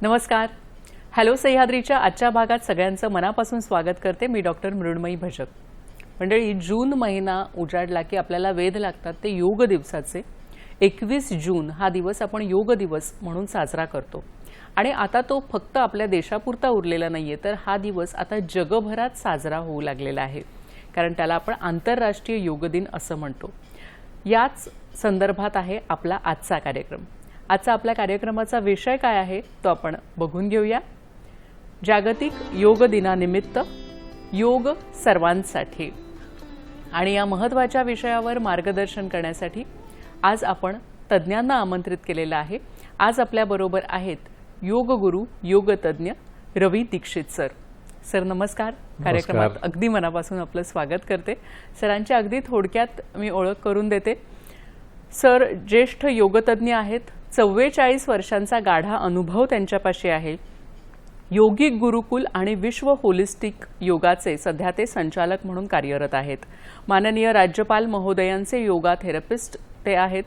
नमस्कार. हॅलो सह्याद्रीच्या आजच्या भागात सगळ्यांचं मनापासून स्वागत करते. मी डॉक्टर मृण्मयी भजक. मंडळी, जून महिना उजाडला की आपल्याला वेध लागतात ते योग दिवसाचे. 21 जून हा दिवस आपण योग दिवस म्हणून साजरा करतो आणि आता तो फक्त आपल्या देशापुरता उरलेला नाहीये, तर हा दिवस आता जगभरात साजरा होऊ लागलेला आहे, कारण त्याला आपण आंतरराष्ट्रीय योग दिन असं म्हणतो. याच संदर्भात आहे आपला आजचा कार्यक्रम. आजचा आपल्या कार्यक्रमाचा विषय काय आहे तो आपण बघून घेऊया. जागतिक योग दिनानिमित्त योग सर्वांसाठी. आणि या महत्त्वाच्या विषयावर मार्गदर्शन करण्यासाठी आज आपण तज्ज्ञांना आमंत्रित केलेलं आहे. आज आपल्याबरोबर आहेत योग गुरु, योग तज्ज्ञ रवी दीक्षित सर. सर नमस्कार. कार्यक्रमात अगदी मनापासून आपलं स्वागत करते. सरांची अगदी थोडक्यात मी ओळख करून देते. सर ज्येष्ठ योगतज्ञ आहेत. 44 वर्षांचा गाढा अनुभव त्यांच्यापाशी आहे. योगिक गुरुकुल आणि विश्व होलिस्टिक योगाचे सध्या ते संचालक म्हणून कार्यरत आहेत. माननीय राज्यपाल महोदयांचे योगा थेरपिस्ट ते आहेत.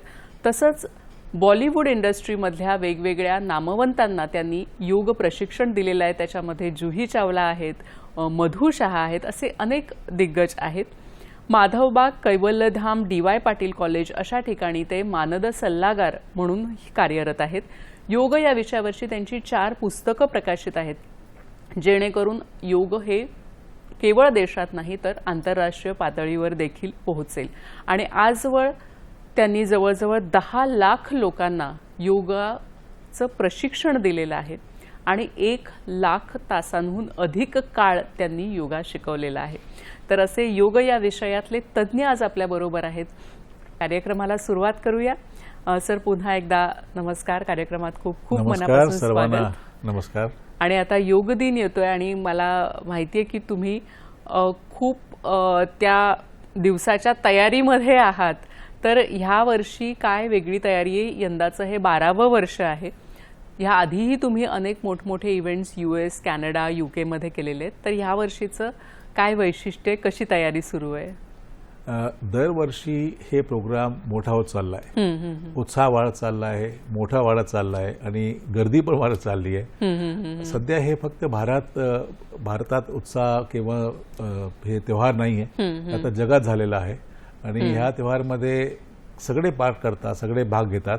तसंच बॉलिवूड इंडस्ट्रीमधल्या वेगवेगळ्या नामवंतांना त्यांनी योग प्रशिक्षण दिलेलं आहे. त्याच्यामध्ये जुही चावला आहेत, मधु शहा आहेत, असे अनेक दिग्गज आहेत. माधवबाग, कैवल्यधाम, DY पाटील कॉलेज अशा ठिकाणी ते मानद सल्लागार म्हणून कार्यरत आहेत. योग या विषयावरची त्यांची 4 पुस्तकं प्रकाशित आहेत, जेणेकरून योग हे केवळ देशात नाही तर आंतरराष्ट्रीय पातळीवर देखील पोहोचेल. आणि आजवर त्यांनी जवळजवळ 10 लाख लोकांना योगाचं प्रशिक्षण दिलेलं आहे आणि 1 लाख तासांहून अधिक काळ त्यांनी योगा शिकवलेला आहे. तर असे योग या विषयातले तज्ज्ञ आज आपल्याबरोबर आहेत. कार्यक्रमाला सुरुवात करूया. सर पुन्हा एकदा नमस्कार. कार्यक्रमात खूप खूप मनापासून स्वागत. नमस्कार. आणि आता योग दिन येतोय आणि मला माहिती आहे की तुम्ही खूप त्या दिवसाच्या तयारीमध्ये आहात. तर ह्या वर्षी काय वेगळी तयारी आहे? यंदाचं हे 12वं वर्ष आहे. ह्या आधीही तुम्ही अनेक मोठमोठे इव्हेंट्स US, कॅनडा, UK मध्ये केलेले आहेत. तर ह्या वर्षीचं काय वैशिष्ट्य, कशी तयारी सुरू आहे? दरवर्षी हे प्रोग्राम मोठा होत चालला आहे. उत्साह वाढत चालला आहे, मोठा वाढत चालला आहे आणि गर्दी पण वाढत चालली आहे. सध्या हे फक्त भारतात उत्साह किंवा हे त्योहार नाही आहे, आता जगात झालेला आहे. आणि ह्या त्योहारमध्ये सगळे पार्ट करतात, सगळे भाग घेतात.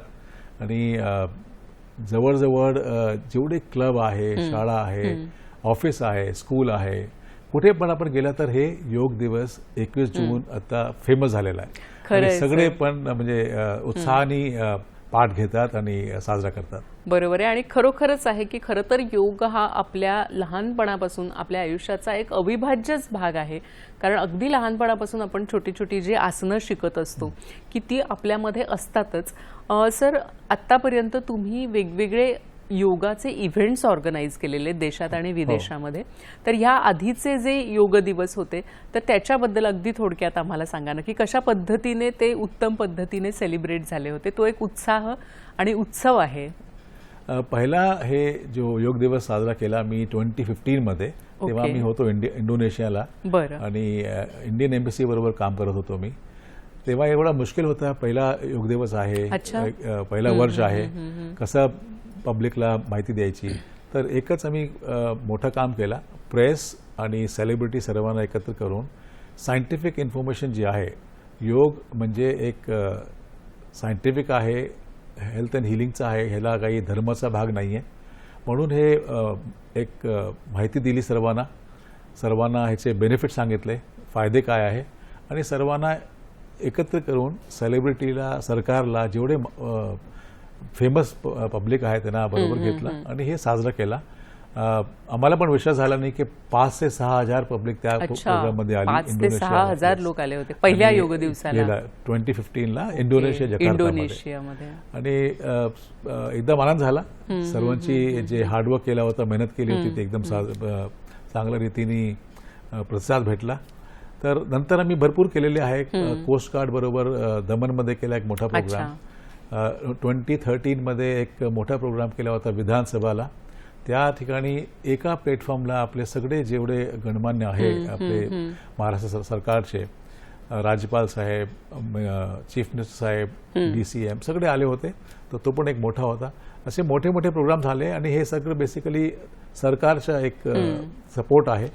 आणि जवळजवळ जेवढे क्लब आहे, शाळा आहे, ऑफिस आहे, स्कूल आहे, कुठे पण आपण गेला तर हे योग दिवस 21 जून आता फेमस झालेला आहे. सगळे पण म्हणजे उत्साहाने पाठ घेतात आणि साजरा करतात. बरोबर आहे. आणि खरोखरच आहे की खरं तर योग हा आपल्या लहानपणापासून आपल्या आयुष्याचा एक अविभाज्यच भाग आहे. कारण अगदी लहानपणापासून आपण छोटी छोटी जी आसनं शिकत असतो की ती आपल्यामध्ये असतातच. सर आत्तापर्यंत तुम्ही वेगवेगळे योगाचे इव्हेंट्स ऑर्गनाईज केलेले देशात आणि विदेशामध्ये. तर ह्या आधीचे जे योग दिवस होते तर त्याच्याबद्दल अगदी थोडक्यात आम्हाला सांगा ना, की कशा पद्धतीने ते उत्तम पद्धतीने सेलिब्रेट झाले होते. तो एक उत्साह आणि उत्सव आहे. पहिला हे जो योग दिवस साजरा केला मी 2015 मध्ये. तेव्हा मी होतो इंडोनेशियाला आणि इंडियन एम्बसी बरोबर काम करत होतो मी. तेव्हा एवढा मुश्किल होता. पहिला योग दिवस आहे, पहिला वर्ष आहे, कसं पब्लिकला माहिती द्यायची. तर एकच आम्ही मोठं काम केलं. प्रेस आणि सेलिब्रिटी सर्वांना एकत्र करून सायंटिफिक इन्फॉर्मेशन जी आहे, योग म्हणजे एक सायंटिफिक आहे, हेल्थ अँड हिलिंगचा आहे, ह्याला काही धर्माचा भाग नाही आहे. म्हणून हे एक माहिती दिली सर्वांना ह्याचे बेनिफिट सांगितले, फायदे काय आहे. आणि सर्वांना एकत्र करून सेलिब्रिटीला, सरकारला, जेवढे फेमस पब्लिक आहे त्यांना बरोबर घेतलं आणि हे साजरा केला. आम्हाला पण विश्वास झाला नाही की 5 ते 6 हजार पब्लिक त्या प्रोग्राममध्ये आली. 5 ते 6 हजार लोक आले होते पहिल्या योग दिवसाला 2015ला इंडोनेशियामध्ये. आणि एकदम आनंद झाला. सर्वांची जे हार्डवर्क केला होता, मेहनत केली होती, ते एकदम चांगल्या रीतीने प्रतिसाद भेटला. तर नंतर आम्ही भरपूर केलेले आहे. कोस्ट गार्ड बरोबर दमनमध्ये केला एक मोठा प्रोग्राम. 2013 मध्ये एक मोठा प्रोग्राम केला होता विधानसभाला. त्या ठिकाणी एका प्लॅटफॉर्मला आपले सगळे जेवढे गणमान्य आहे आपले महाराष्ट्र सरकारचे राज्यपाल साहेब, चीफ मिनिस्टर साहेब, DCM सगळे आले होते. तर तो पण एक मोठा होता. असे मोठे मोठे प्रोग्राम झाले आणि हे सगळं बेसिकली सरकारचा एक सपोर्ट आहे.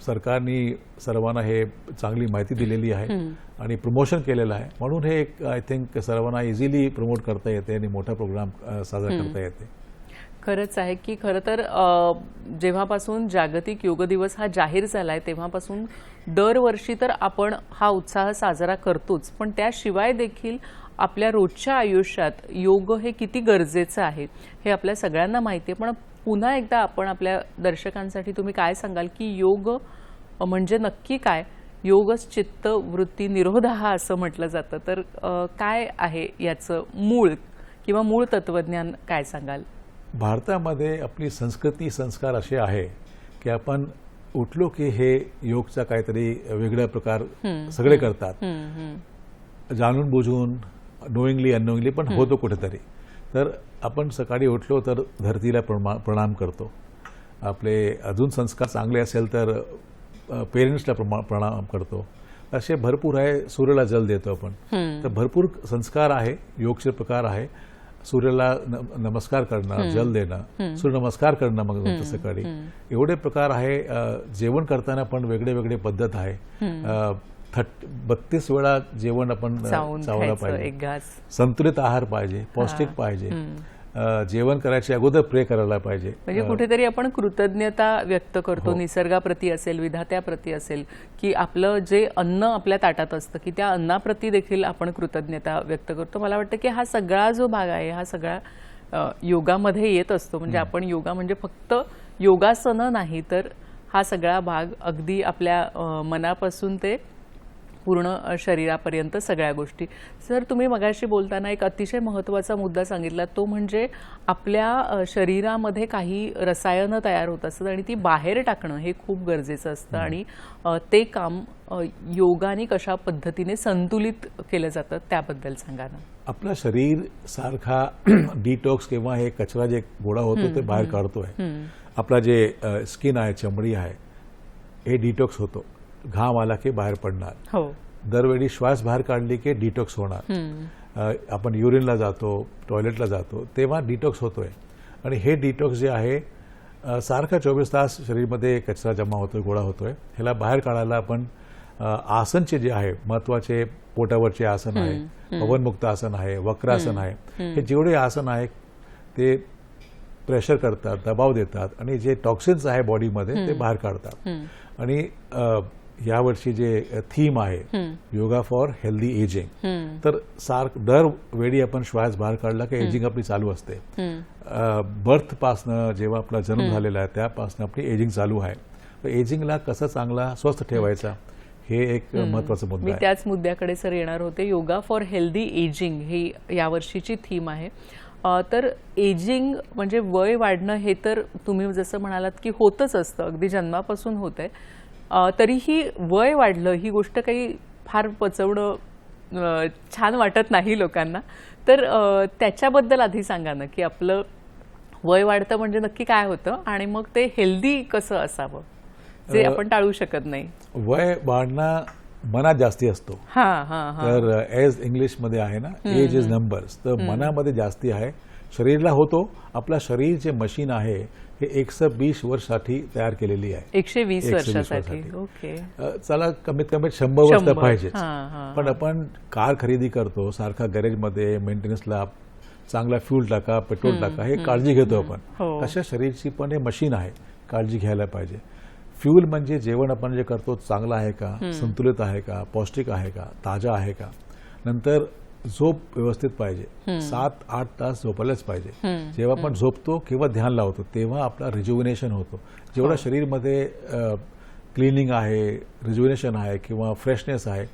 सरकारने सर्वांना हे चांगली माहिती दिलेली आहे आणि प्रमोशन केलेलं आहे. म्हणून हे एक आय थिंक सर्वांना इझिली प्रमोट करता येते आणि मोठा प्रोग्राम साजरा करता येते. खरंच आहे की खरं तर जेव्हापासून जागतिक योग दिवस हा जाहीर झालाय तेव्हापासून दरवर्षी तर आपण हा उत्साह साजरा करतोच, पण त्याशिवाय देखील आपल्या रोजच्या आयुष्यात योग हे किती गरजेचं आहे हे आपल्या सगळ्यांना माहिती आहे. पण पुन्हा एकदा आपण आपल्या दर्शकांसाठी तुम्ही काय सांगाल की योग म्हणजे नक्की काय? योगच चित्त वृत्ती निरोध हा असं म्हटलं जातं, तर काय आहे याचं मूळ किंवा मूळ तत्वज्ञान काय सांगाल? भारतामध्ये आपली संस्कृती संस्कार असे आहे की आपण उठलो की हे योगचा काहीतरी वेगळा प्रकार सगळे करतात, जाणून बुजून, नोईंगली अननोईंगली, पण होतो कुठेतरी. तर आपण सकाळी उठलो तर धरतीला प्रणाम करतो. आपले अजून संस्कार चांगले असेल तर पेरेंट्सला प्रणाम करतो. असे भरपूर आहे. सूर्याला जल देतो आपण. तर भरपूर संस्कार आहे, योगचे प्रकार आहे. सूर्याला नमस्कार करणं, जल देणं, सूर्यनमस्कार करणं, मग नंतर सकाळी एवढे प्रकार आहे. जेवण करताना पण वेगळे वेगळे पद्धत आहे. 32 वेळा जेवण आपण चावलं पाहिजे. संतुलित आहार पाहिजे, पौष्टिक पाहिजे. जेवण करायच्या अगोदर प्रे करायला पाहिजे. म्हणजे कुठेतरी आपण कृतज्ञता व्यक्त करतो, निसर्गाप्रती असेल, विधात्याप्रती असेल, की आपलं जे अन्न आपल्या ताटात असतं की त्या अन्नाप्रती देखील आपण कृतज्ञता व्यक्त करतो. मला वाटतं की हा सगळा जो भाग आहे हा सगळा योगामध्ये येत असतो. म्हणजे आपण योगा म्हणजे फक्त योगासनं नाही, तर हा सगळा भाग अगदी आपल्या मनापासून ते पूर्ण शरीरापर्यंत सगळ्या गोष्टी. सर, तुम्ही मगाशी बोलताना एक अतिशय महत्त्वाचा मुद्दा सांगितला, तो म्हणजे आपल्या शरीरामध्ये काही रसायनं तयार होत असतात आणि ती बाहेर टाकणं हे खूप गरजेचं असतं. आणि ते काम योगाने कशा पद्धतीने संतुलित केलं जातं त्याबद्दल सांगा ना. आपलं शरीर सारखा डिटॉक्स किंवा हे कचरा जे गोळा होतो ते बाहेर काढतोय. आपला जे स्किन आहे, चमडी आहे, हे डिटॉक्स होतो. घाम आला की बाहेर पडणार. दरवेळी श्वास बाहेर काढली की डिटॉक्स होणार. आपण युरिनला जातो, टॉयलेटला जातो, तेव्हा डिटॉक्स होतोय. आणि हे डिटॉक्स जे आहे सारखा 24 तास शरीरमध्ये कचरा जमा होतोय, गोळा होतोय. ह्याला बाहेर काढायला आपण आसनचे जे आहे महत्वाचे, पोटावरचे आसन आहे, पवनमुक्त आसन आहे, वक्रासन आहे, हे जेवढे आसन आहे ते प्रेशर करतात, दबाव देतात आणि जे टॉक्सिन्स आहे बॉडीमध्ये ते बाहेर काढतात. आणि यावर्षी जे थीम आहे योगा फॉर हेल्दी एजिंग, तर दरवेळी आपण श्वास बाहेर काढला की एजिंग आपली चालू असते. बर्थ पासनं, जेव्हा आपला जन्म झालेला आहे त्यापासनं आपली एजिंग चालू आहे. तर एजिंगला कसं चांगला स्वस्थ ठेवायचा हे एक महत्वाचा मुद्दा आहे. मी त्याच मुद्द्याकडे सर येणार होते. योगा फॉर हेल्दी एजिंग ही यावर्षीची थीम आहे. तर एजिंग म्हणजे वय वाढणं हे तर तुम्ही जसं म्हणालात की होतच असतं, अगदी जन्मापासून होतंय. तरीही वय वाढलं ही गोष्ट काही फार पचवणं छान वाटत नाही लोकांना. तर त्याच्याबद्दल आधी सांगा ना की आपलं वय वाढतं म्हणजे नक्की काय होतं आणि मग ते हेल्दी कसं असावं जे आपण टाळू शकत नाही. वय वाढणं मनात जास्ती असतो. तर एज इंग्लिशमध्ये आहे ना, एज इज नंबर्स. तर मनामध्ये जास्ती आहे, शरीरला होतो. आपला शरीर जे मशीन आहे हे 120 वर्षासाठी तयार केलेली आहे. 120 वर्षासाठी. ओके. चला कमीत कमी 100 वर्ष पाहिजे. पण आपण कार खरेदी करतो, सारखा गॅरेजमध्ये मेंटेनन्सला चांगला फ्यूल टाका, पेट्रोल टाका, हे काळजी घेतो आपण. अशा शरीरची पण हे मशीन आहे, काळजी घ्यायला पाहिजे. फ्यूल म्हणजे जेवण आपण जे करतो चांगलं आहे का, संतुलित आहे का, पौष्टिक आहे का, ताजा आहे का. नंतर झोप व्यवस्थित पाहिजे. 7-8 तास झोपायलाच पाहिजे. जेव्हा आपण झोपतो किंवा ध्यान लावतो तेव्हा आपला रिज्युव्हिनेशन होतो. जेवढा शरीरमध्ये क्लिनिंग आहे, रिज्युव्हिनेशन आहे किंवा फ्रेशनेस आहे,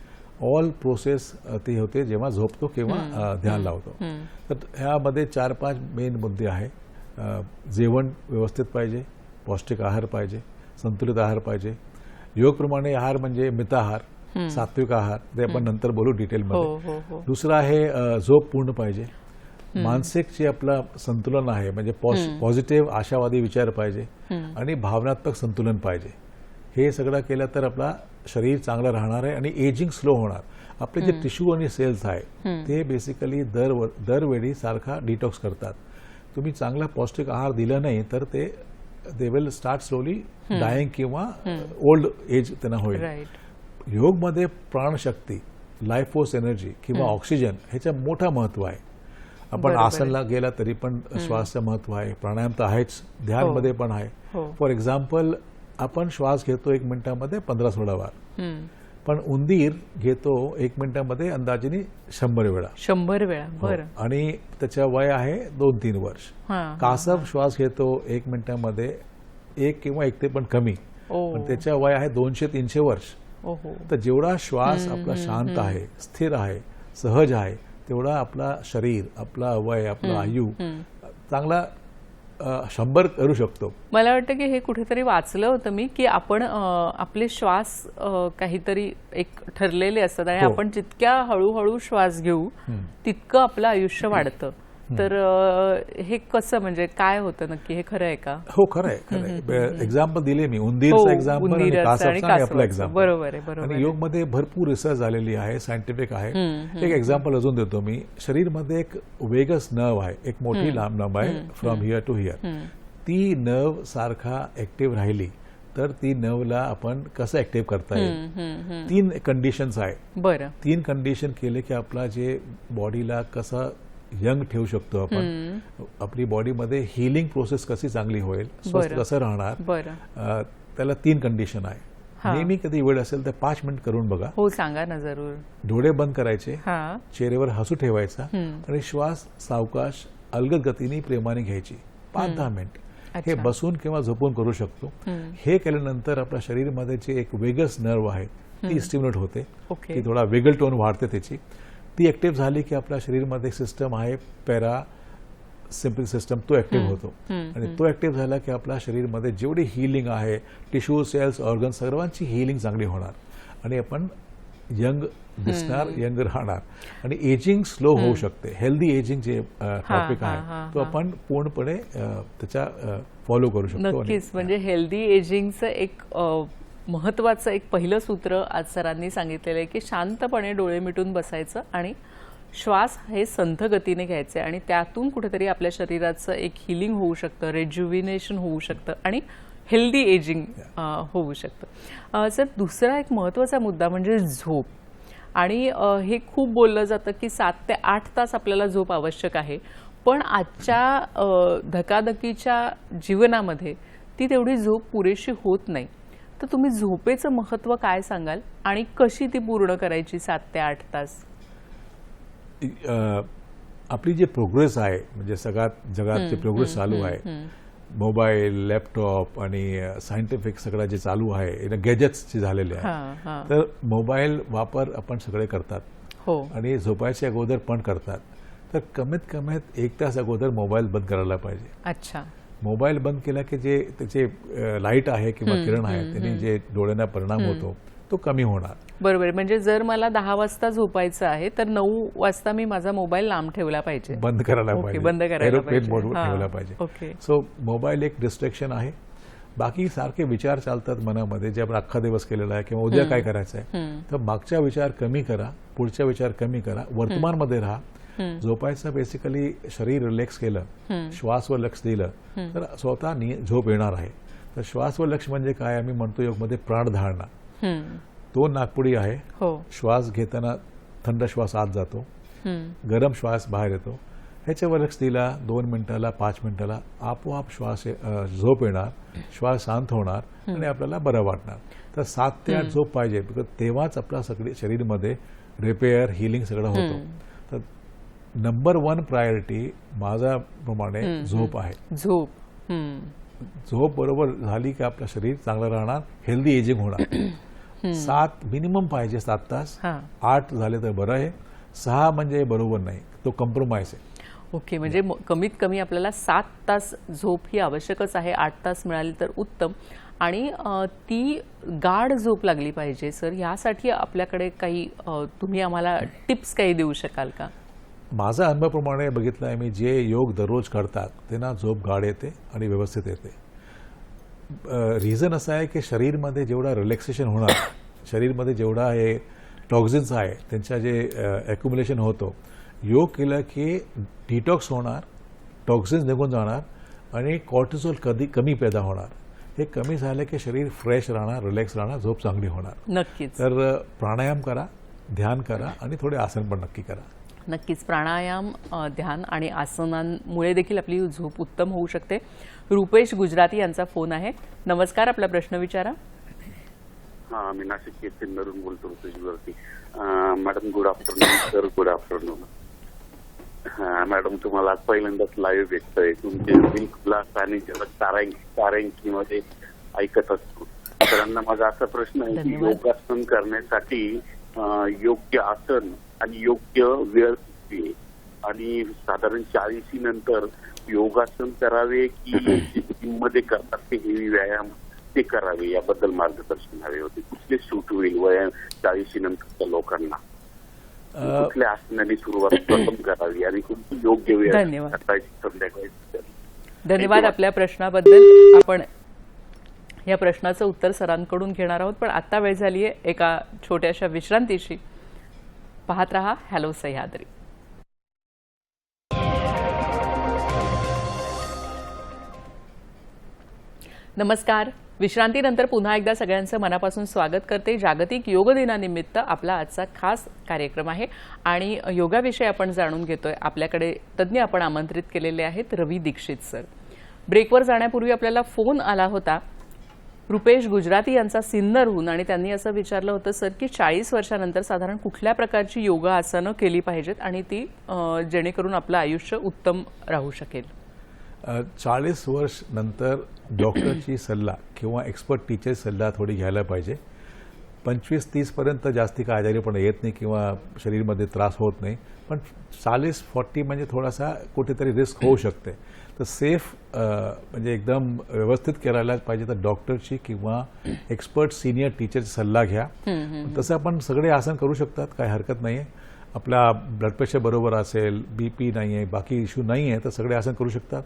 ऑल प्रोसेस ती होते जेव्हा झोपतो किंवा ध्यान लावतो. तर ह्यामध्ये 4-5 मेन मुद्दे आहे. जेवण व्यवस्थित पाहिजे, पौष्टिक आहार पाहिजे, संतुलित आहार पाहिजे. योगप्रमाणे आहार म्हणजे मिताहार, सात्विक आहार, ते आपण नंतर बोलू डिटेलमध्ये. दुसरं आहे झोप पूर्ण पाहिजे. मानसिक जे आपलं संतुलन आहे म्हणजे पॉझिटिव्ह आशावादी विचार पाहिजे आणि भावनात्मक संतुलन पाहिजे. हे सगळं केलं तर आपला शरीर चांगलं राहणार आहे आणि एजिंग स्लो होणार. आपले जे टिश्यू आणि सेल्स आहे ते बेसिकली दरवेळी सारखा डिटॉक्स करतात. तुम्ही चांगला पौष्टिक आहार दिला नाही तर they will start slowly dying किंवा ओल्ड एज त्यांना होईल. योगमध्ये प्राणशक्ती, लाईफ फोर्स एनर्जी किंवा ऑक्सिजन ह्याचं मोठं महत्व आहे. आपण आसनला गेला तरी पण श्वासचं महत्व आहे. प्राणायाम तर आहेच, ध्यानमध्ये पण आहे. फॉर एक्झाम्पल आपण श्वास घेतो 1 मिनिटामध्ये 15-16 वार, पण उंदीर घेतो 1 मिनिटामध्ये अंदाजाने 100 वेळा. 100 वेळा. बरं. आणि त्याच्या वय आहे 2-3 वर्ष. कासव श्वास घेतो 1 मिनिटामध्ये 1 किंवा 1 ते पण कमी, पण त्याच्या वय आहे 200-300 वर्ष. तर जेवढा श्वास आपला शांत आहे, स्थिर आहे, सहज आहे, तेवढा आपला शरीर, आपला वय, आपला आयु चांगला 100 करू शकतो. मला वाटतं की हे कुठेतरी वाचलं होतं मी की आपण आपले श्वास काहीतरी एक ठरलेले असतात आणि आपण जितक्या हळूहळू श्वास घेऊ तितकं आपलं आयुष्य वाढतं. तर हे कसं, म्हणजे काय होतं नक्की, हे खरं आहे का? हो, खरं आहे. एक्झाम्पल दिले मी, उंदीरचं एक्झाम्पल आणि कासवचं आणि आपलं एक्झाम्पल. बरोबर आहे. आणि योगमध्ये भरपूर रिसर्च झालेली आहे, सायंटिफिक आहे. एक एक्झाम्पल अजून देतो मी. शरीरमध्ये एक वेगस नर्व आहे, एक मोठी लांब नर्व आहे फ्रॉम हिअर टू हिअर. ती नर्व सारखा ऍक्टिव्ह राहिली तर ती नर्वला आपण कसं ऍक्टिव्ह करता येईल. 3 कंडिशन्स आहे. बरं. 3 कंडिशन केले की आपला जे बॉडीला कसं यंग ठेवू शकतो आपण, आपली बॉडीमध्ये हिलिंग प्रोसेस कशी चांगली होईल, स्वस्थ कसं राहणार, त्याला 3 कंडिशन आहे. नेहमी कधी वेळ असेल तर 5 मिनिट करून बघा. हो, सांगा ना जरूर. डोळे बंद करायचे, चेहऱ्यावर हसू ठेवायचा आणि श्वास सावकाश अलगद गतीने प्रेमाने घ्यायची 5-10 मिनिट. हे बसून किंवा झोपून करू शकतो. हे केल्यानंतर आपल्या शरीरामध्ये जे एक वेगस नर्व आहे ती स्टिम्युलेट होते, ती थोडा वेगळ टोन वाढते त्याची. ती ऍक्टिव्ह झाली की आपल्या शरीरामध्ये सिस्टम आहे पॅरा सिम्पल सिस्टम, तो ऍक्टिव्ह होतो. आणि तो ऍक्टिव्ह झाला की आपल्या शरीरामध्ये जेवढी हिलिंग आहे, टिश्यू, सेल्स, ऑर्गन, सर्वांची हिलिंग चांगली होणार आणि आपण यंग दिसणार, यंग राहणार आणि एजिंग स्लो होऊ शकते. हेल्दी एजिंग जे टॉपिक आहे तो आपण पूर्णपणे त्याच्या फॉलो करू शकतो. नक्कीच. म्हणजे हेल्दी एजिंगचं एक महत्वाचं एक पहिलं सूत्र आज सरांनी सांगितलेलं आहे की शांतपणे डोळे मिटून बसायचं आणि श्वास हे संथ गतीने घ्यायचे आणि त्यातून कुठेतरी आपल्या शरीराचं एक हिलिंग होऊ शकतं, रेज्युविनेशन होऊ शकतं आणि हेल्दी एजिंग होऊ शकतं. सर, दुसरा एक महत्त्वाचा मुद्दा म्हणजे झोप. आणि हे खूप बोललं जातं की 7 ते 8 तास आपल्याला झोप आवश्यक आहे, पण आजच्या धकाधकीच्या जीवनामध्ये ती तेवढी झोप पुरेशी होत नाही. तर तुम्ही झोपेचं महत्त्व काय सांगाल आणि कशी ती पूर्ण करायची 7 ते 8 तास? आपली जी प्रोग्रेस आहे, म्हणजे सगळ्यात जगात जे प्रोग्रेस चालू आहे, मोबाईल, लॅपटॉप आणि सायंटिफिक सगळं जे चालू आहे, गॅजेट्स जे झालेले आहे, तर मोबाईल वापर आपण सगळे करतात आणि झोपायच्या अगोदर पण करतात. तर कमीत कमीत 1 तास अगोदर मोबाईल बंद करायला पाहिजे. अच्छा. मोबाईल बंद केला की जे त्याचे लाईट आहे किंवा किरण आहे त्याने जे डोळ्यांना परिणाम होतो तो कमी होणार. बरोबर. म्हणजे जर मला 10 वाजता झोपायचं आहे तर 9 वाजता मी माझा मोबाईल लांब ठेवला पाहिजे, बंद करायला पाहिजे, बंद करायला पाहिजे, एरोप्लेन मोडवर ठेवला पाहिजे. सो मोबाईल एक डिस्ट्रॅक्शन आहे. बाकी सारखे विचार चालतात मनामध्ये जे आपण अख्खा दिवस केलेला आहे किंवा उद्या काय करायचं आहे, तर मागचा विचार कमी करा, पुढचा विचार कमी करा, वर्तमानमध्ये राहा. झोपायचं बेसिकली शरीर रिलॅक्स केलं, श्वासवर लक्ष दिलं तर स्वतः झोप येणार आहे. तर श्वासवर लक्ष म्हणजे काय, आम्ही म्हणतो योगमध्ये प्राणधारणा. 2 नाकपुडी आहे. श्वास घेताना थंड श्वास आत जातो, गरम श्वास बाहेर येतो. ह्याच्यावर लक्ष दिला 2 मिनिटाला 5 मिनिटाला आपोआप श्वास झोप येणार, श्वास शांत होणार आणि आपल्याला बरं वाटणार. तर 7 ते 8 झोप पाहिजे, तेव्हाच आपल्या सगळे शरीरमध्ये रिपेअर, हिलिंग सगळं होतं. तर नंबर 1 प्रायोरिटी माझ्या प्रमाणे झोप आहे. झोप बरोबर झाली की आपलं शरीर चांगलं राहणार, हेल्दी एजिंग होणार. 7 मिनिमम पाहिजे, 7 तास. 8 झाले तर बरं आहे, 6 म्हणजे बरोबर नाही, तो कॉम्प्रोमाइज आहे. ओके. म्हणजे कमीत कमी आपल्याला 7 तास झोप ही आवश्यकच आहे. 8 तास मिळाली तर उत्तम. आणि ती गाढ झोप लागली पाहिजे. सर, यासाठी आपल्याकडे काही तुम्ही आम्हाला टिप्स काही देऊ शकाल का? माझा अनुभवाप्रमाणे बघितलं आहे मी, जे योग दररोज करतात त्यांना झोप गाढ येते आणि व्यवस्थित येते. रिझन असं आहे की शरीरमध्ये जेवढा रिलॅक्सेशन होणार, शरीरमध्ये जेवढा हे टॉक्झिन्स आहे त्यांच्या जे ॲक्युम्युलेशन होतो, योग केलं की डिटॉक्स होणार, टॉक्झिन्स निघून जाणार आणि कॉर्टिसोल कमी पैदा होणार. हे कमी झालं की शरीर फ्रेश राहणार, रिलॅक्स राहणार, झोप चांगली होणार. नक्कीच. तर प्राणायाम करा, ध्यान करा आणि थोडे आसन पण नक्की करा. नक्कीच. प्राणायाम, ध्यान आणि आसनांमुळे देखील आपली झोप उत्तम होऊ शकते. रुपेश गुजराती यांचा फोन आहे. नमस्कार, आपला प्रश्न विचारा. हां, मी नाशिक येथून बोलतो रुपेशवरती. Madam good afternoon. Sir good afternoon. हां मॅडम, तुम्हाला पहिल्यांदाच लाईव्ह भेटतोय. तुमचे मिल्क ग्लास आणि तारंकीमध्ये ऐकत असतो. सरांना माझा असा प्रश्न आहे की योगासन करण्यासाठी योग्य आसन आणि योग्य वेळ सुचते आणि साधारण 40 नंतर योगासन करावे की जिममध्ये करतात ते हेवी व्यायाम ते करावे, याबद्दल मार्गदर्शन हवे होते. कुठले सूट होईल वय 40 नंतरच्या लोकांना? कुठल्या आसनाने सुरुवात प्रथम करावी आणि कोणती योग्य वेळ संध्याकाळी? धन्यवाद आपल्या प्रश्नाबद्दल. आपण या प्रश्नाचं उत्तर सरांकडून घेणार आहोत, पण आता वेळ झाली आहे एका छोट्याशा विश्रांतीची. पाहत रहा हॅलो सह्याद्री. नमस्कार. विश्रांतीनंतर पुन्हा एकदा सगळ्यांचं मनापासून स्वागत करते. जागतिक योग दिनानिमित्त आपला आजचा खास कार्यक्रम आहे आणि योगाविषयी आपण जाणून घेतोय. आपल्याकडे तज्ज्ञ आपण आमंत्रित केलेले आहेत रवी दीक्षित सर. ब्रेकवर जाण्यापूर्वी आपल्याला फोन आला होता रुपेश गुजराती यांचा सिन्नरहून, आणि त्यांनी असं विचारलं होतं सर की 40 वर्षानंतर साधारण कुठल्या प्रकारची योगा आसनं केली पाहिजेत आणि ती जेणेकरून आपलं आयुष्य उत्तम राहू शकेल. 40 वर्ष नंतर डॉक्टरची सल्ला किंवा एक्सपर्ट टीचर सल्ला थोडी घ्यायला पाहिजे. 25-30 पर्यंत जास्ती काय आजारीपणा येत नाही किंवा शरीरमध्ये त्रास होत नाही, पण 40-40 म्हणजे थोडासा कुठेतरी रिस्क होऊ शकते. तर सेफ म्हणजे एकदम व्यवस्थित करायला पाहिजे तर डॉक्टरची किंवा एक्सपर्ट सिनियर टीचरची सल्ला घ्या. तसं आपण सगळे आसन करू शकतात, काही हरकत नाही आहे. आपला ब्लड प्रेशर बरोबर असेल, BP नाही आहे, बाकी इश्यू नाही आहे, तर सगळे आसन करू शकतात.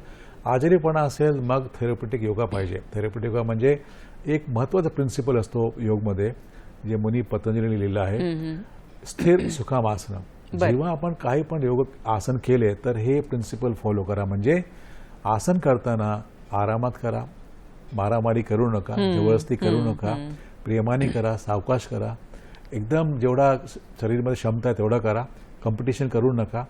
आजारीपणा असेल मग थेरप्युटिक योगा पाहिजे. थेरप्युटिक योगा म्हणजे एक महत्त्वाचा प्रिन्सिपल असतो योगमध्ये, जे मुनी पतंजलीने लिहिलं आहे, स्थिर सुखाम आसन. जेव्हा आपण काही पण योग आसन केले तर हे प्रिन्सिपल फॉलो करा. म्हणजे आसन करताना आरामात करा, मारामारी करू नका, जबरदस्ती करू नका, प्रेमाने करा, सावकाश करा, एकदम जेवढा शरीरमध्ये क्षमता आहे तेवढा करा, कॉम्पिटिशन करू नका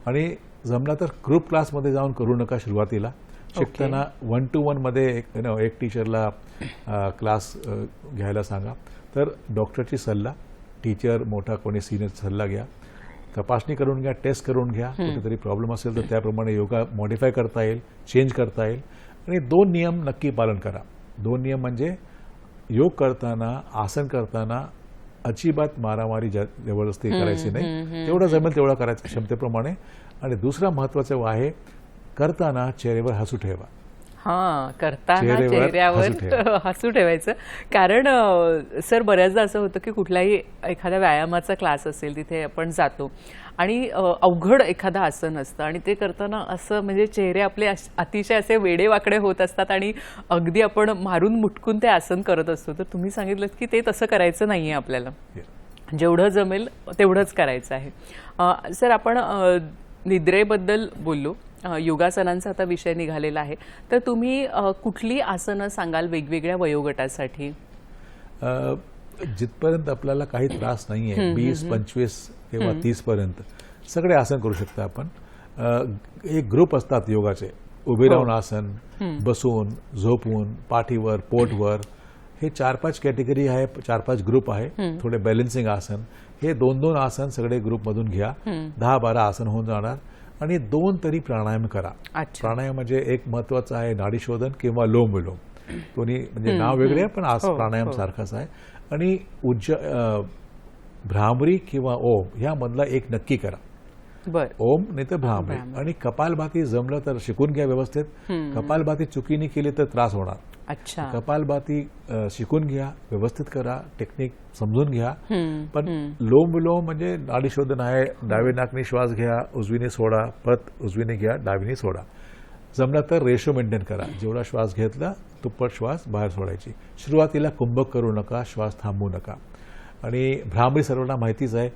आणि जमला तर ग्रुप क्लासमध्ये जाऊन करू नका. सुरुवातीला शिकताना 1 to 1 मध्ये एक टीचरला क्लास घ्यायला सांगा. तर डॉक्टरची सल्ला, टीचर मोठा कोणी सिनियर सल्ला घ्या, तपासणी करून घ्या, टेस्ट करून घ्या. कुठेतरी प्रॉब्लेम असेल तर त्याप्रमाणे योगा मॉडिफाय करता येईल, चेंज करता येईल. आणि 2 नियम नक्की पालन करा. 2 नियम म्हणजे योग करताना, आसन करताना अजिबात मारामारी जबरदस्ती करायची नाही, तेवढं जमेल तेवढं करायचं क्षमतेप्रमाणे. आणि दुसरा महत्त्वाचं आहे, करताना चेहऱ्यावर हसू ठेवा. हां, करताना चेहऱ्यावर हसू ठेवायचं. कारण सर बऱ्याचदा असं होतं की कुठलाही एखाद्या व्यायामाचा क्लास असेल तिथे आपण जातो आणि अवघड एखादं आसन असतं आणि ते करताना असं म्हणजे चेहरे आपले अतिशय असे वेडेवाकडे होत असतात आणि अगदी आपण मारून मुटकून ते आसन करत असतो. तर तुम्ही सांगितलं की ते तसं करायचं नाही आहे, आपल्याला जेवढं जमेल तेवढंच करायचं आहे. सर, आपण निद्रेबद्दल बोललो, योगासनांचा आता विषय निघालेला आहे, तर तुम्ही कुठली आसनं सांगाल वेगवेगळ्या वयोगटासाठी? जिथपर्यंत आपल्याला काही त्रास नाही आहे, 20-25 किंवा 30 पर्यंत सगळे आसन करू शकता आपण. एक ग्रुप असतात योगाचे, उभे राहून आसन, बसून, झोपून, पाठीवर, पोटवर, हे 4-5 कॅटेगरी आहे, 4-5 ग्रुप आहे. थोडे बॅलन्सिंग आसन, हे 2-2 आसन सगळे ग्रुपमधून घ्या. 10-12 आसन होऊन जाणार. आणि 2 तरी प्राणायाम करा. प्राणायाम म्हणजे एक महत्वाचं आहे नाडी शोधन किंवा लोम विलोम. दोन्ही म्हणजे नाव वेगळे आहे पण आज प्राणायाम सारखाच आहे. आणि भ्रामरी किंवा ओम ह्यामधला एक नक्की करा. ओम नाही तर भ्रामरी. आणि कपालभाती जमलं तर शिकून घ्या व्यवस्थित. कपालभाती चुकीने केली तर त्रास होणार. कपालभाती शिकून घ्या, व्यवस्थित करा, टेक्निक समजून घ्या. पण लोम विलोम म्हणजे नाडी शोधन आहे. डावे नाकनी श्वास घ्या, उजवीने सोडा, परत उजवीने घ्या, डावीने सोडा. जमलं तर रेशो मेंटेन करा. जेवढा श्वास घेतला दुप्पट श्वास बाहेर सोडायची. सुरुवातीला कुंभक करू नका, श्वास थांबवू नका. आणि भ्रामरी सर्वांना माहितीच आहे,